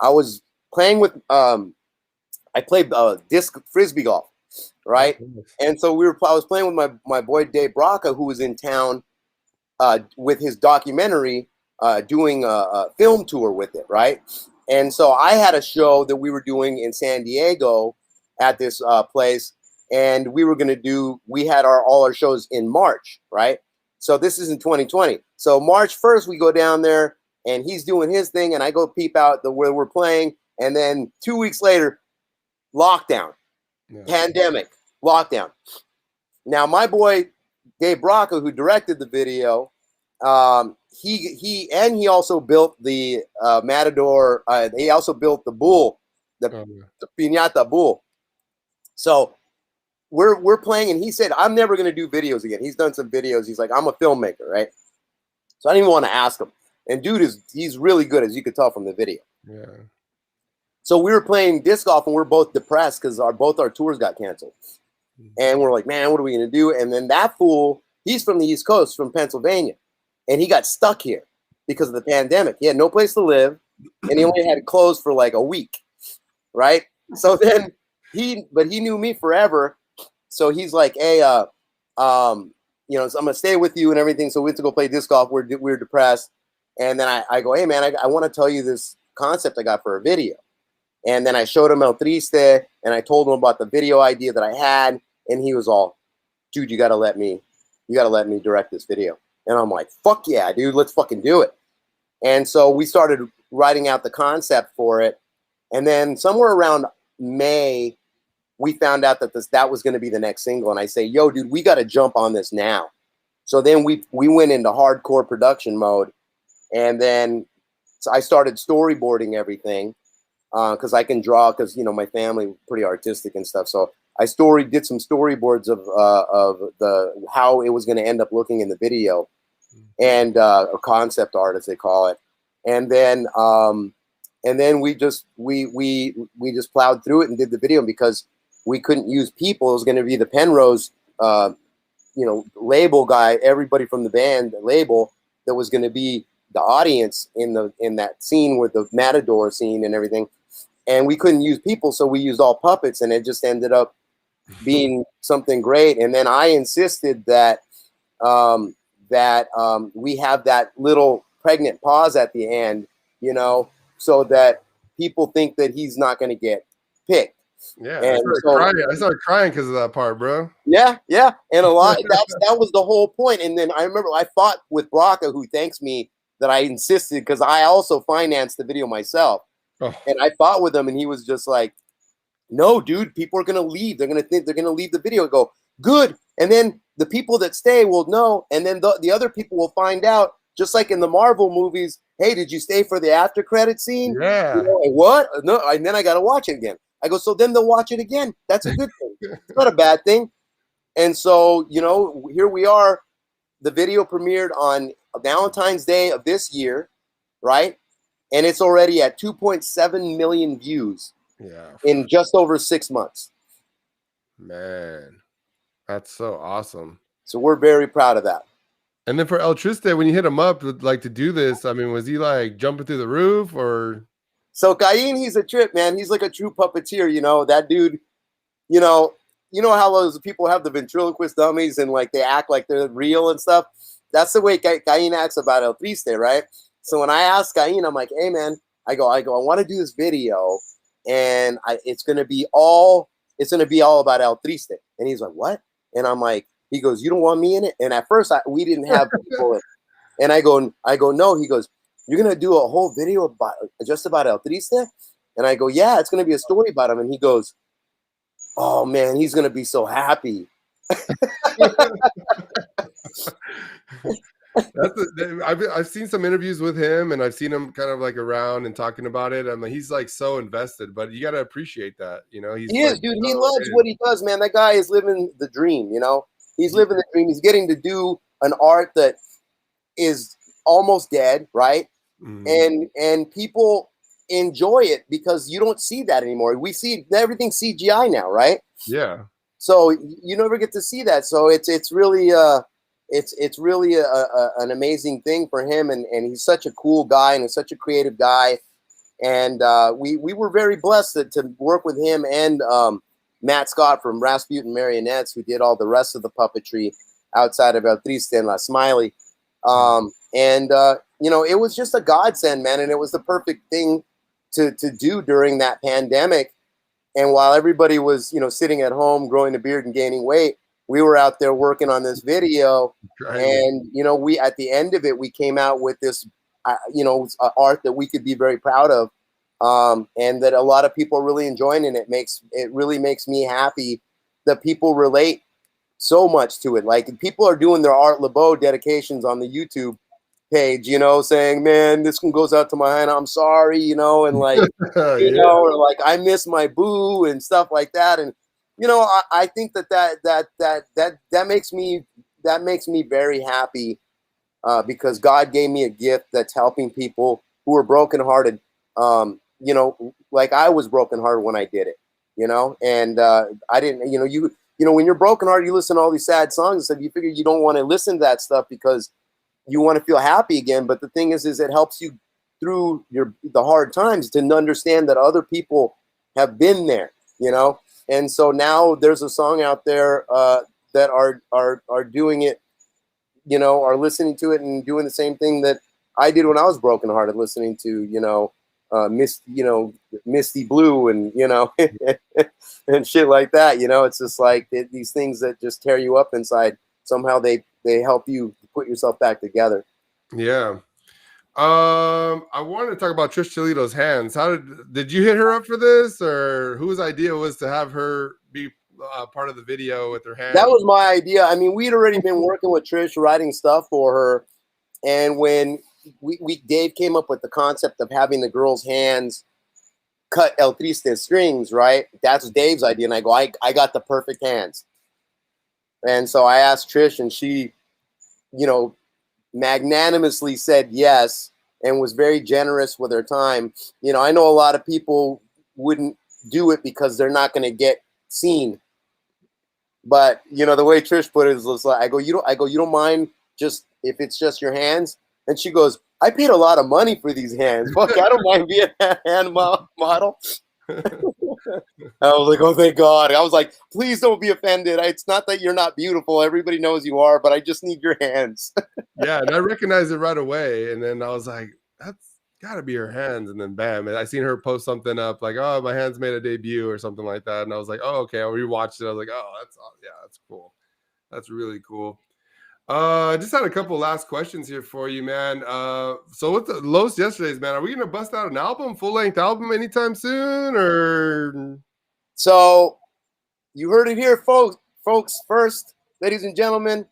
was playing with I played disc frisbee golf, right? And so I was playing with my boy Dave Braca, who was in town with his documentary, doing a film tour with it, right? And so I had a show that we were doing in San Diego at this place. And we had all our shows in March, right? So this is in 2020. So March 1st, we go down there, and he's doing his thing, and I go peep out where we're playing. And then 2 weeks later, lockdown, pandemic, lockdown. Now, my boy, Dave Braca, who directed the video, he also built the Matador. He also built the bull, the piñata bull. So we're playing, and he said, I'm never going to do videos again. He's done some videos. He's like, I'm a filmmaker, right? So I didn't even want to ask him. And dude he's really good, as you could tell from the video. Yeah. So we were playing disc golf, and we're both depressed because both our tours got canceled. And we're like, man, what are we going to do? And then that fool, he's from the East Coast, from Pennsylvania, and he got stuck here because of the pandemic. He had no place to live, and he only had clothes for like a week, right? So then he knew me forever. So he's like, hey, so I'm gonna stay with you and everything. So we went to go play disc golf. We were depressed, and then I go, hey man, I want to tell you this concept I got for a video. And then I showed him El Triste, and I told him about the video idea that I had, and he was all, dude, you gotta let me direct this video. And I'm like, fuck yeah, dude, let's fucking do it. And so we started writing out the concept for it, and then somewhere around May, we found out that that was going to be the next single. And I say, yo, dude, we got to jump on this now. So then we went into hardcore production mode. And then I started storyboarding everything because I can draw, because, my family pretty artistic and stuff. So I did some storyboards of how it was going to end up looking in the video, and or concept art, as they call it. And then we just plowed through it and did the video. Because we couldn't use people, it was going to be the Penrose, label guy, everybody from the band label that was going to be the audience in that scene with the Matador scene and everything. And we couldn't use people, so we used all puppets, and it just ended up being something great. And then I insisted that we have that little pregnant pause at the end, so that people think that he's not going to get picked. Yeah, I started crying because of that part, bro. Yeah, and a lot. that was the whole point. And then I remember I fought with Braca, who thanks me that I insisted, because I also financed the video myself. Oh. And I fought with him, and he was just like, "No, dude, people are gonna leave. They're gonna think they're gonna leave the video." I go, good. And then the people that stay will know, and then the other people will find out. Just like in the Marvel movies, hey, did you stay for the after credit scene? Yeah. What? No, and then I got to watch it again. I go, so then they'll watch it again. That's a good thing. It's not a bad thing. And so, here we are. The video premiered on Valentine's Day of this year, right? And it's already at 2.7 million views in just over 6 months. Man, that's so awesome. So we're very proud of that. And then for El Triste, when you hit him up like to do this, I mean, was he like jumping through the roof or? So Cain, he's a trip, man. He's like a true puppeteer, that dude, you know how those people have the ventriloquist dummies and like they act like they're real and stuff. That's the way Cain acts about El Triste, right? So when I asked Cain, I'm like, hey man, I go, I want to do this video, and it's gonna be all about El Triste. And he's like, what? And I'm like, he goes, you don't want me in it? And at first we didn't have people in. And I go, no. He goes, you're gonna do a whole video just about El Triste? And I go, yeah, it's gonna be a story about him. And he goes, oh man, he's gonna be so happy. I've seen some interviews with him, and I've seen him kind of like around and talking about it. I mean, he's like so invested, but you got to appreciate that, He is, dude. He loves what he does, man. That guy is living the dream, He's living the dream. He's getting to do an art that is almost dead, right? Mm-hmm. And people enjoy it because you don't see that anymore. We see everything CGI now, right? Yeah. So you never get to see that. So it's really an amazing thing for him, and he's such a cool guy and he's such a creative guy. And we were very blessed to work with him and Matt Scott from Rasputin Marionettes, who did all the rest of the puppetry outside of El Triste and La Smiley. It was just a godsend, man. And it was the perfect thing to do during that pandemic. And while everybody was, sitting at home, growing a beard and gaining weight, we were out there working on this video. Right. And, we, at the end of it, we came out with this, art that we could be very proud of. And that a lot of people are really enjoying it. It really makes me happy that people relate so much to it. Like, people are doing their Art Lebeau dedications on the YouTube, page, you know, saying, man, this one goes out to my hand, I'm sorry, you know, and like, you Yeah. know, or like I miss my boo and stuff like that. And you know, I think that makes me very happy, because God gave me a gift that's helping people who are brokenhearted. You know, like I was brokenhearted when I did it, you know, and I didn't, you know, when you're brokenhearted, you listen to all these sad songs and stuff, you figure you don't want to listen to that stuff because you want to feel happy again. But the thing is it helps you through the hard times to understand that other people have been there, you know. And so now there's a song out there that are doing it, you know, are listening to it and doing the same thing that I did when I was brokenhearted, listening to, you know, Misty Blue and, you know, and shit like that. You know, it's just like these things that just tear you up inside. Somehow they help you put yourself back together. Yeah. I wanted to talk about Trish Toledo's hands. How did you hit her up for this, or whose idea was to have her be part of the video with her That hands? was my idea. I mean, we'd already been working with Trish, writing stuff for her. And when Dave came up with the concept of having the girl's hands cut El Triste strings, right? That's Dave's idea. And I go, I got the perfect hands. And so I asked Trish, and she, you know, magnanimously said yes and was very generous with her time. You know, I know a lot of people wouldn't do it because they're not going to get seen. But, you know, the way Trish put it is like, you don't mind just if it's just your hands? And she goes, I paid a lot of money for these hands. Fuck, I don't mind being a hand model. I was like, oh, thank God. I was like, please don't be offended. It's not that you're not beautiful. Everybody knows you are, but I just need your hands. Yeah, and I recognized it right away. And then I was like, that's gotta be her hands. And then bam, and I seen her post something up like, oh, my hands made a debut or something like that. And I was like, oh, okay. I rewatched it. I was like, oh, yeah, that's cool. That's really cool. I just had a couple last questions here for you, man. So with the Los Yesterdays, man, are we gonna bust out an album, full-length album anytime soon, or So you heard it here, folks. First, ladies and gentlemen,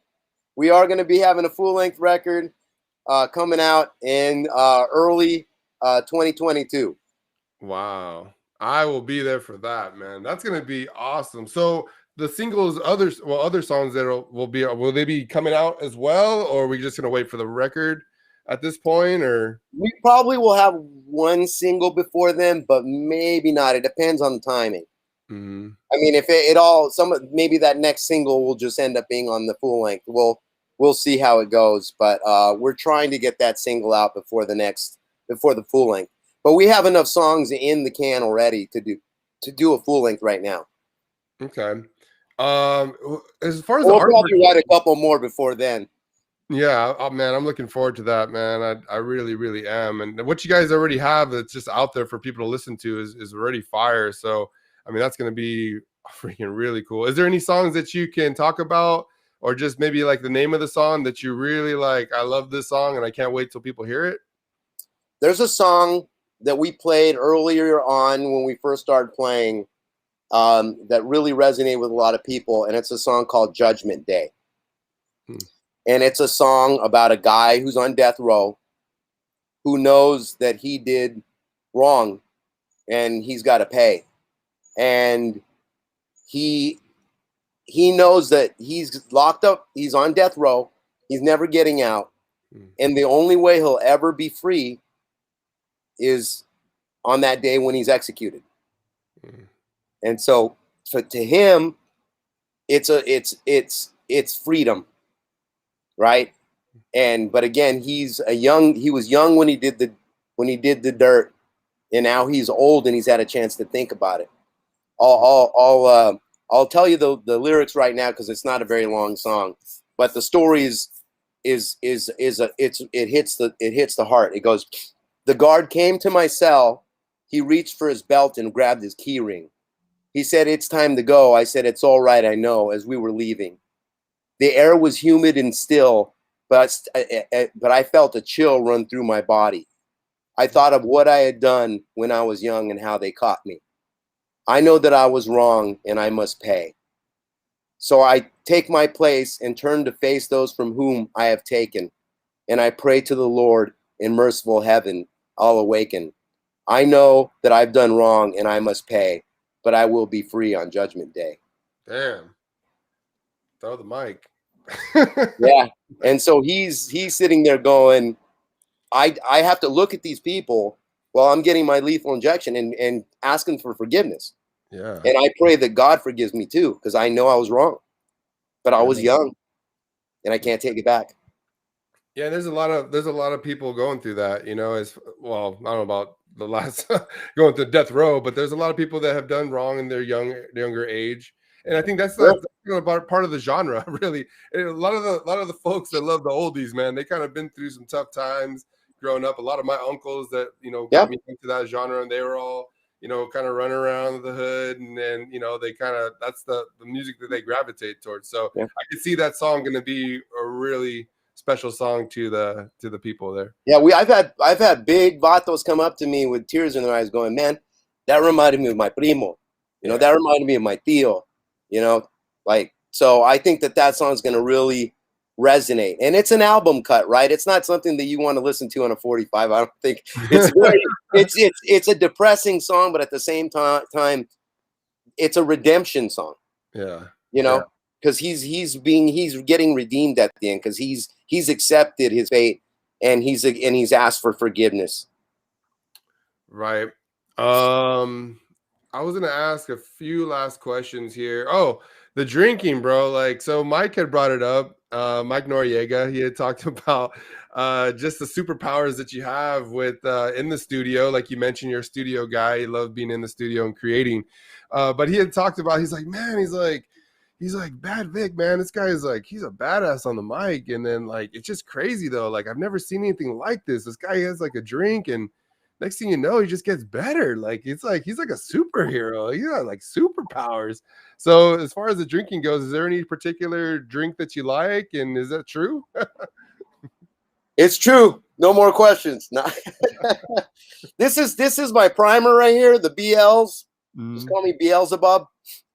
we are going to be having a full-length record coming out in early 2022. wow? I will be there for that, man. That's gonna be awesome. So the singles, other songs that will they be coming out as well, or are we just gonna wait for the record at this point, or? We probably will have one single before then, but maybe not. It depends on the timing. Mhm. I mean, if maybe that next single will just end up being on the full length. We'll see how it goes, but we're trying to get that single out before the full length. But we have enough songs in the can already to do a full length right now. Okay. As far as the We'll artwork, probably write a couple more before then. yeah, oh, man, I'm looking forward to that, man. I really, really am. And what you guys already have that's just out there for people to listen to is already fire. So, I mean, that's going to be freaking really cool. Is there any songs that you can talk about, or just maybe like the name of the song that you really like? I love this song and I can't wait till people hear it. There's a song that we played earlier on when we first started playing that really resonated with a lot of people, and it's a song called Judgment Day. Hmm. And it's a song about a guy who's on death row who knows that he did wrong and he's got to pay. And he knows that he's locked up, he's on death row, he's never getting out. Hmm. And the only way he'll ever be free is on that day when he's executed. Hmm. And so to him, it's freedom, right? But again, he was young when he did the dirt, and now he's old and he's had a chance to think about it. I'll tell you the lyrics right now because it's not a very long song, but the story it hits the heart. It goes, the guard came to my cell. He reached for his belt and grabbed his key ring. He said, it's time to go. I said, it's all right, I know, as we were leaving. The air was humid and still, but I felt a chill run through my body. I thought of what I had done when I was young and how they caught me. I know that I was wrong and I must pay. So I take my place and turn to face those from whom I have taken. and I pray to the Lord in merciful heaven, I'll awaken. I know that I've done wrong and I must pay, but I will be free on Judgment Day. Damn. Throw the mic. Yeah. And so he's sitting there going, I have to look at these people while I'm getting my lethal injection and asking for forgiveness. Yeah. And I pray that God forgives me too, because I know I was wrong. But I was young and I can't take it back. Yeah, there's a lot of people going through that, as well. I don't know about the last going to death row, but there's a lot of people that have done wrong in their younger age. And I think that's like part of the genre, really. And a lot of the folks that love the oldies, man, they kind of been through some tough times growing up. A lot of my uncles that got me into that genre, and they were all kind of running around the hood, and then they kind of that's the music that they gravitate towards. So I could see that song going to be a really special song to the people there. Yeah, I've had big vatos come up to me with tears in their eyes, going, "Man, that reminded me of my primo. That reminded me of my tío. So I think that song is going to really resonate, and it's an album cut, right? It's not something that you want to listen to on a 45. I don't think it's a depressing song, but at the same time, it's a redemption song. Yeah, because he's getting redeemed at the end, because he's accepted his fate, and he's asked for forgiveness. Right. I was gonna ask a few last questions here. Oh, the drinking, bro. Like, so Mike had brought it up. Mike Noriega, he had talked about just the superpowers that you have with in the studio. Like you mentioned, you're a studio guy. You love being in the studio and creating. But he had talked about, he's like, Bad Vic, man. This guy is like, he's a badass on the mic. And then like, it's just crazy though. Like, I've never seen anything like this. This guy has like a drink, and next thing you know, he just gets better. Like, it's like he's like a superhero. He got like superpowers. So as far as the drinking goes, is there any particular drink that you like? And is that true? It's true. No more questions. No. This is my primer right here, the BLs. Just call me Beelzebub.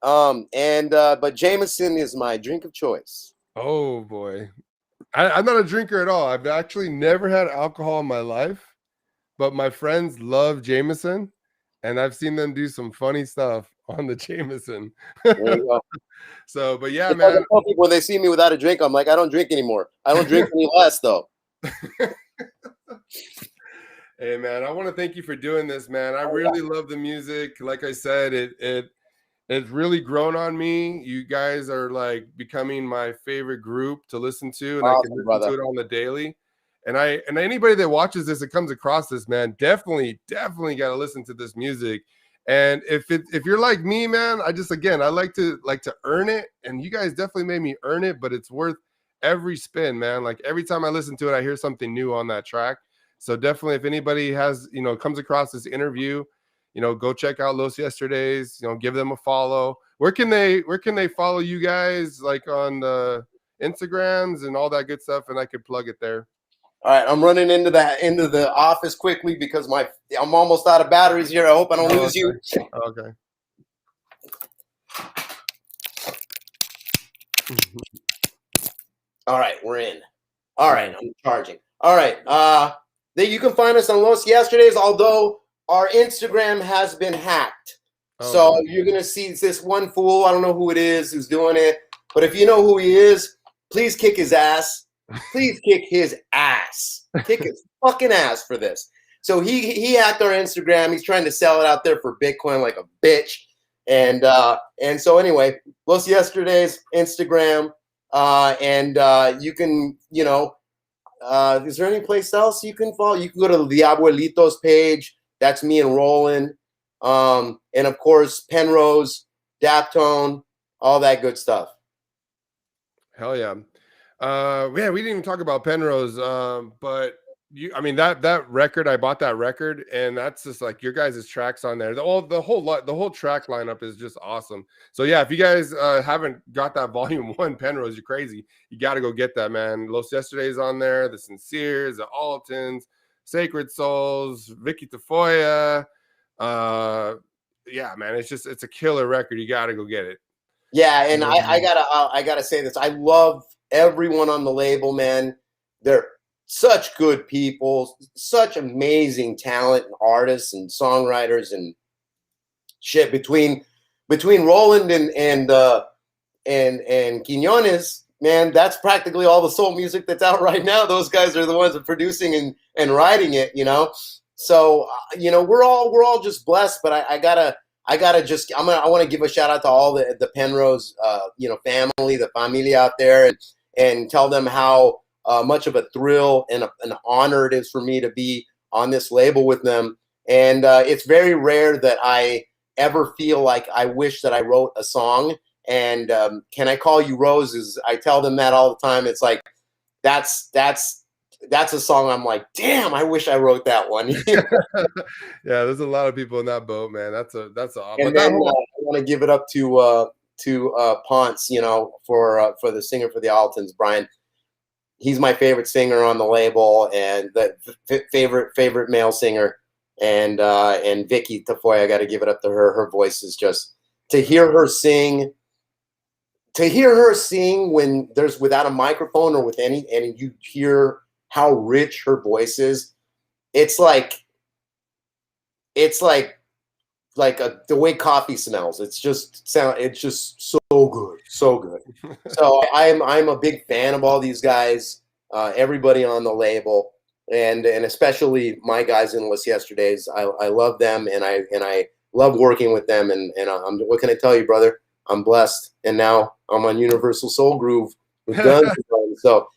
But Jameson is my drink of choice. Oh boy. I'm not a drinker at all. I've actually never had alcohol in my life, but my friends love Jameson, and I've seen them do some funny stuff on the Jameson. There you go. So, but yeah, man. I tell people when they see me without a drink, I'm like, I don't drink anymore. I don't drink any less, though. Hey, man, I want to thank you for doing this, man. I really love the music. Like I said, it's really grown on me. You guys are like becoming my favorite group to listen to, and I can listen to it on the daily. And anybody that watches this and comes across this, man, definitely got to listen to this music. And if you're like me, man, I like to earn it, and you guys definitely made me earn it. But it's worth every spin, man. Like every time I listen to it, I hear something new on that track. So definitely, if anybody has comes across this interview, go check out Los Yesterdays. Give them a follow. Where can they follow you guys? Like on the Instagrams and all that good stuff, and I could plug it there. All right, I'm running into the office quickly because I'm almost out of batteries here. I hope I don't lose you. Okay. All right, we're in. All right, I'm charging. All right, you can find us on Los Yesterdays, although our Instagram has been hacked. So you're gonna see this one fool. I don't know who it is who's doing it, but if you know who he is, please kick his ass. Please kick his ass. Kick his fucking ass for this. So he hacked our Instagram. He's trying to sell it out there for Bitcoin like a bitch. And so anyway, Los Yesterdays, Instagram, and you can, is there any place else you can follow? You can go to the Abuelitos page. That's me and Roland. And of course, Penrose, Daptone, all that good stuff. Hell yeah. We didn't even talk about Penrose, but that record, I bought that record, and that's just like your guys' tracks on there. The whole track lineup is just awesome. So yeah, if you guys haven't got that volume 1 Penrose, you're crazy. You got to go get that, man. Los Yesterdays on there, the Sinceres, the Altons, Sacred Souls, Vicky Tafoya. Yeah, man, it's a killer record. You got to go get it. Yeah, and I gotta say this. I love everyone on the label, man. They're such good people, such amazing talent and artists and songwriters and shit between Roland and Quinones, man, that's practically all the soul music that's out right now. Those guys are the ones that are producing and writing it, you know. So we're all just blessed. But I want to give a shout out to all the Penrose family, the familia out there, and tell them how much of a thrill and an honor it is for me to be on this label with them. And it's very rare that I ever feel like I wish that I wrote a song. And Can I Call You Roses? I tell them that all the time. It's like that's a song I'm like, damn, I wish I wrote that one. Yeah, there's a lot of people in that boat, man. That's awesome. And then I want to give it up to Ponce, for the singer for the Altons, Brian. He's my favorite singer on the label, and the favorite male singer. And Vicky Tafoya, I got to give it up to her. Her voice is just, to hear her sing when there's without a microphone or with and you hear how rich her voice is. It's like the way coffee smells. It's just so good, so good. So I'm a big fan of all these guys, everybody on the label, and especially my guys in Los Yesterdays. I love them, and I love working with them. And what can I tell you, brother? I'm blessed, and now I'm on Universal Soul Groove with Guns. So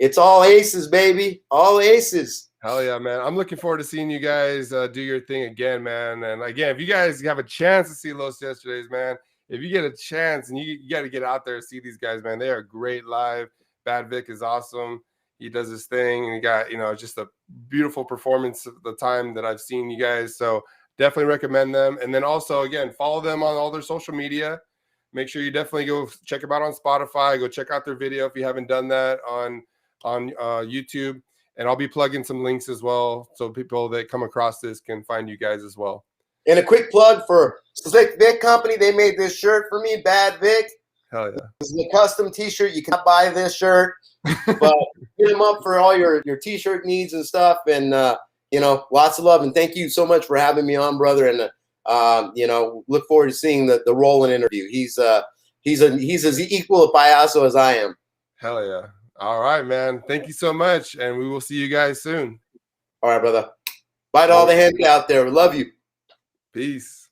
it's all aces, baby, all aces. Hell yeah, man. I'm looking forward to seeing you guys do your thing again, man. And again, if you guys have a chance to see Los Yesterdays, man, if you get a chance, and you got to get out there and see these guys, man. They are great live. Bad Vic is awesome. He does his thing, and he got, just a beautiful performance of the time that I've seen you guys. So definitely recommend them. And then also, again, follow them on all their social media. Make sure you definitely go check them out on Spotify. Go check out their video if you haven't done that on YouTube. And I'll be plugging some links as well, so people that come across this can find you guys as well. And a quick plug for Slick Vic Company. They made this shirt for me, Bad Vic. Hell yeah. This is a custom t-shirt. You cannot buy this shirt, but hit them up for all your t-shirt needs and stuff. And, lots of love. And thank you so much for having me on, brother. And, look forward to seeing the Roland interview. He's as equal a payaso as I am. Hell yeah. All right, man. Thank you so much, and we will see you guys soon. All right, brother. Bye to all the hands out there. We love you. Peace.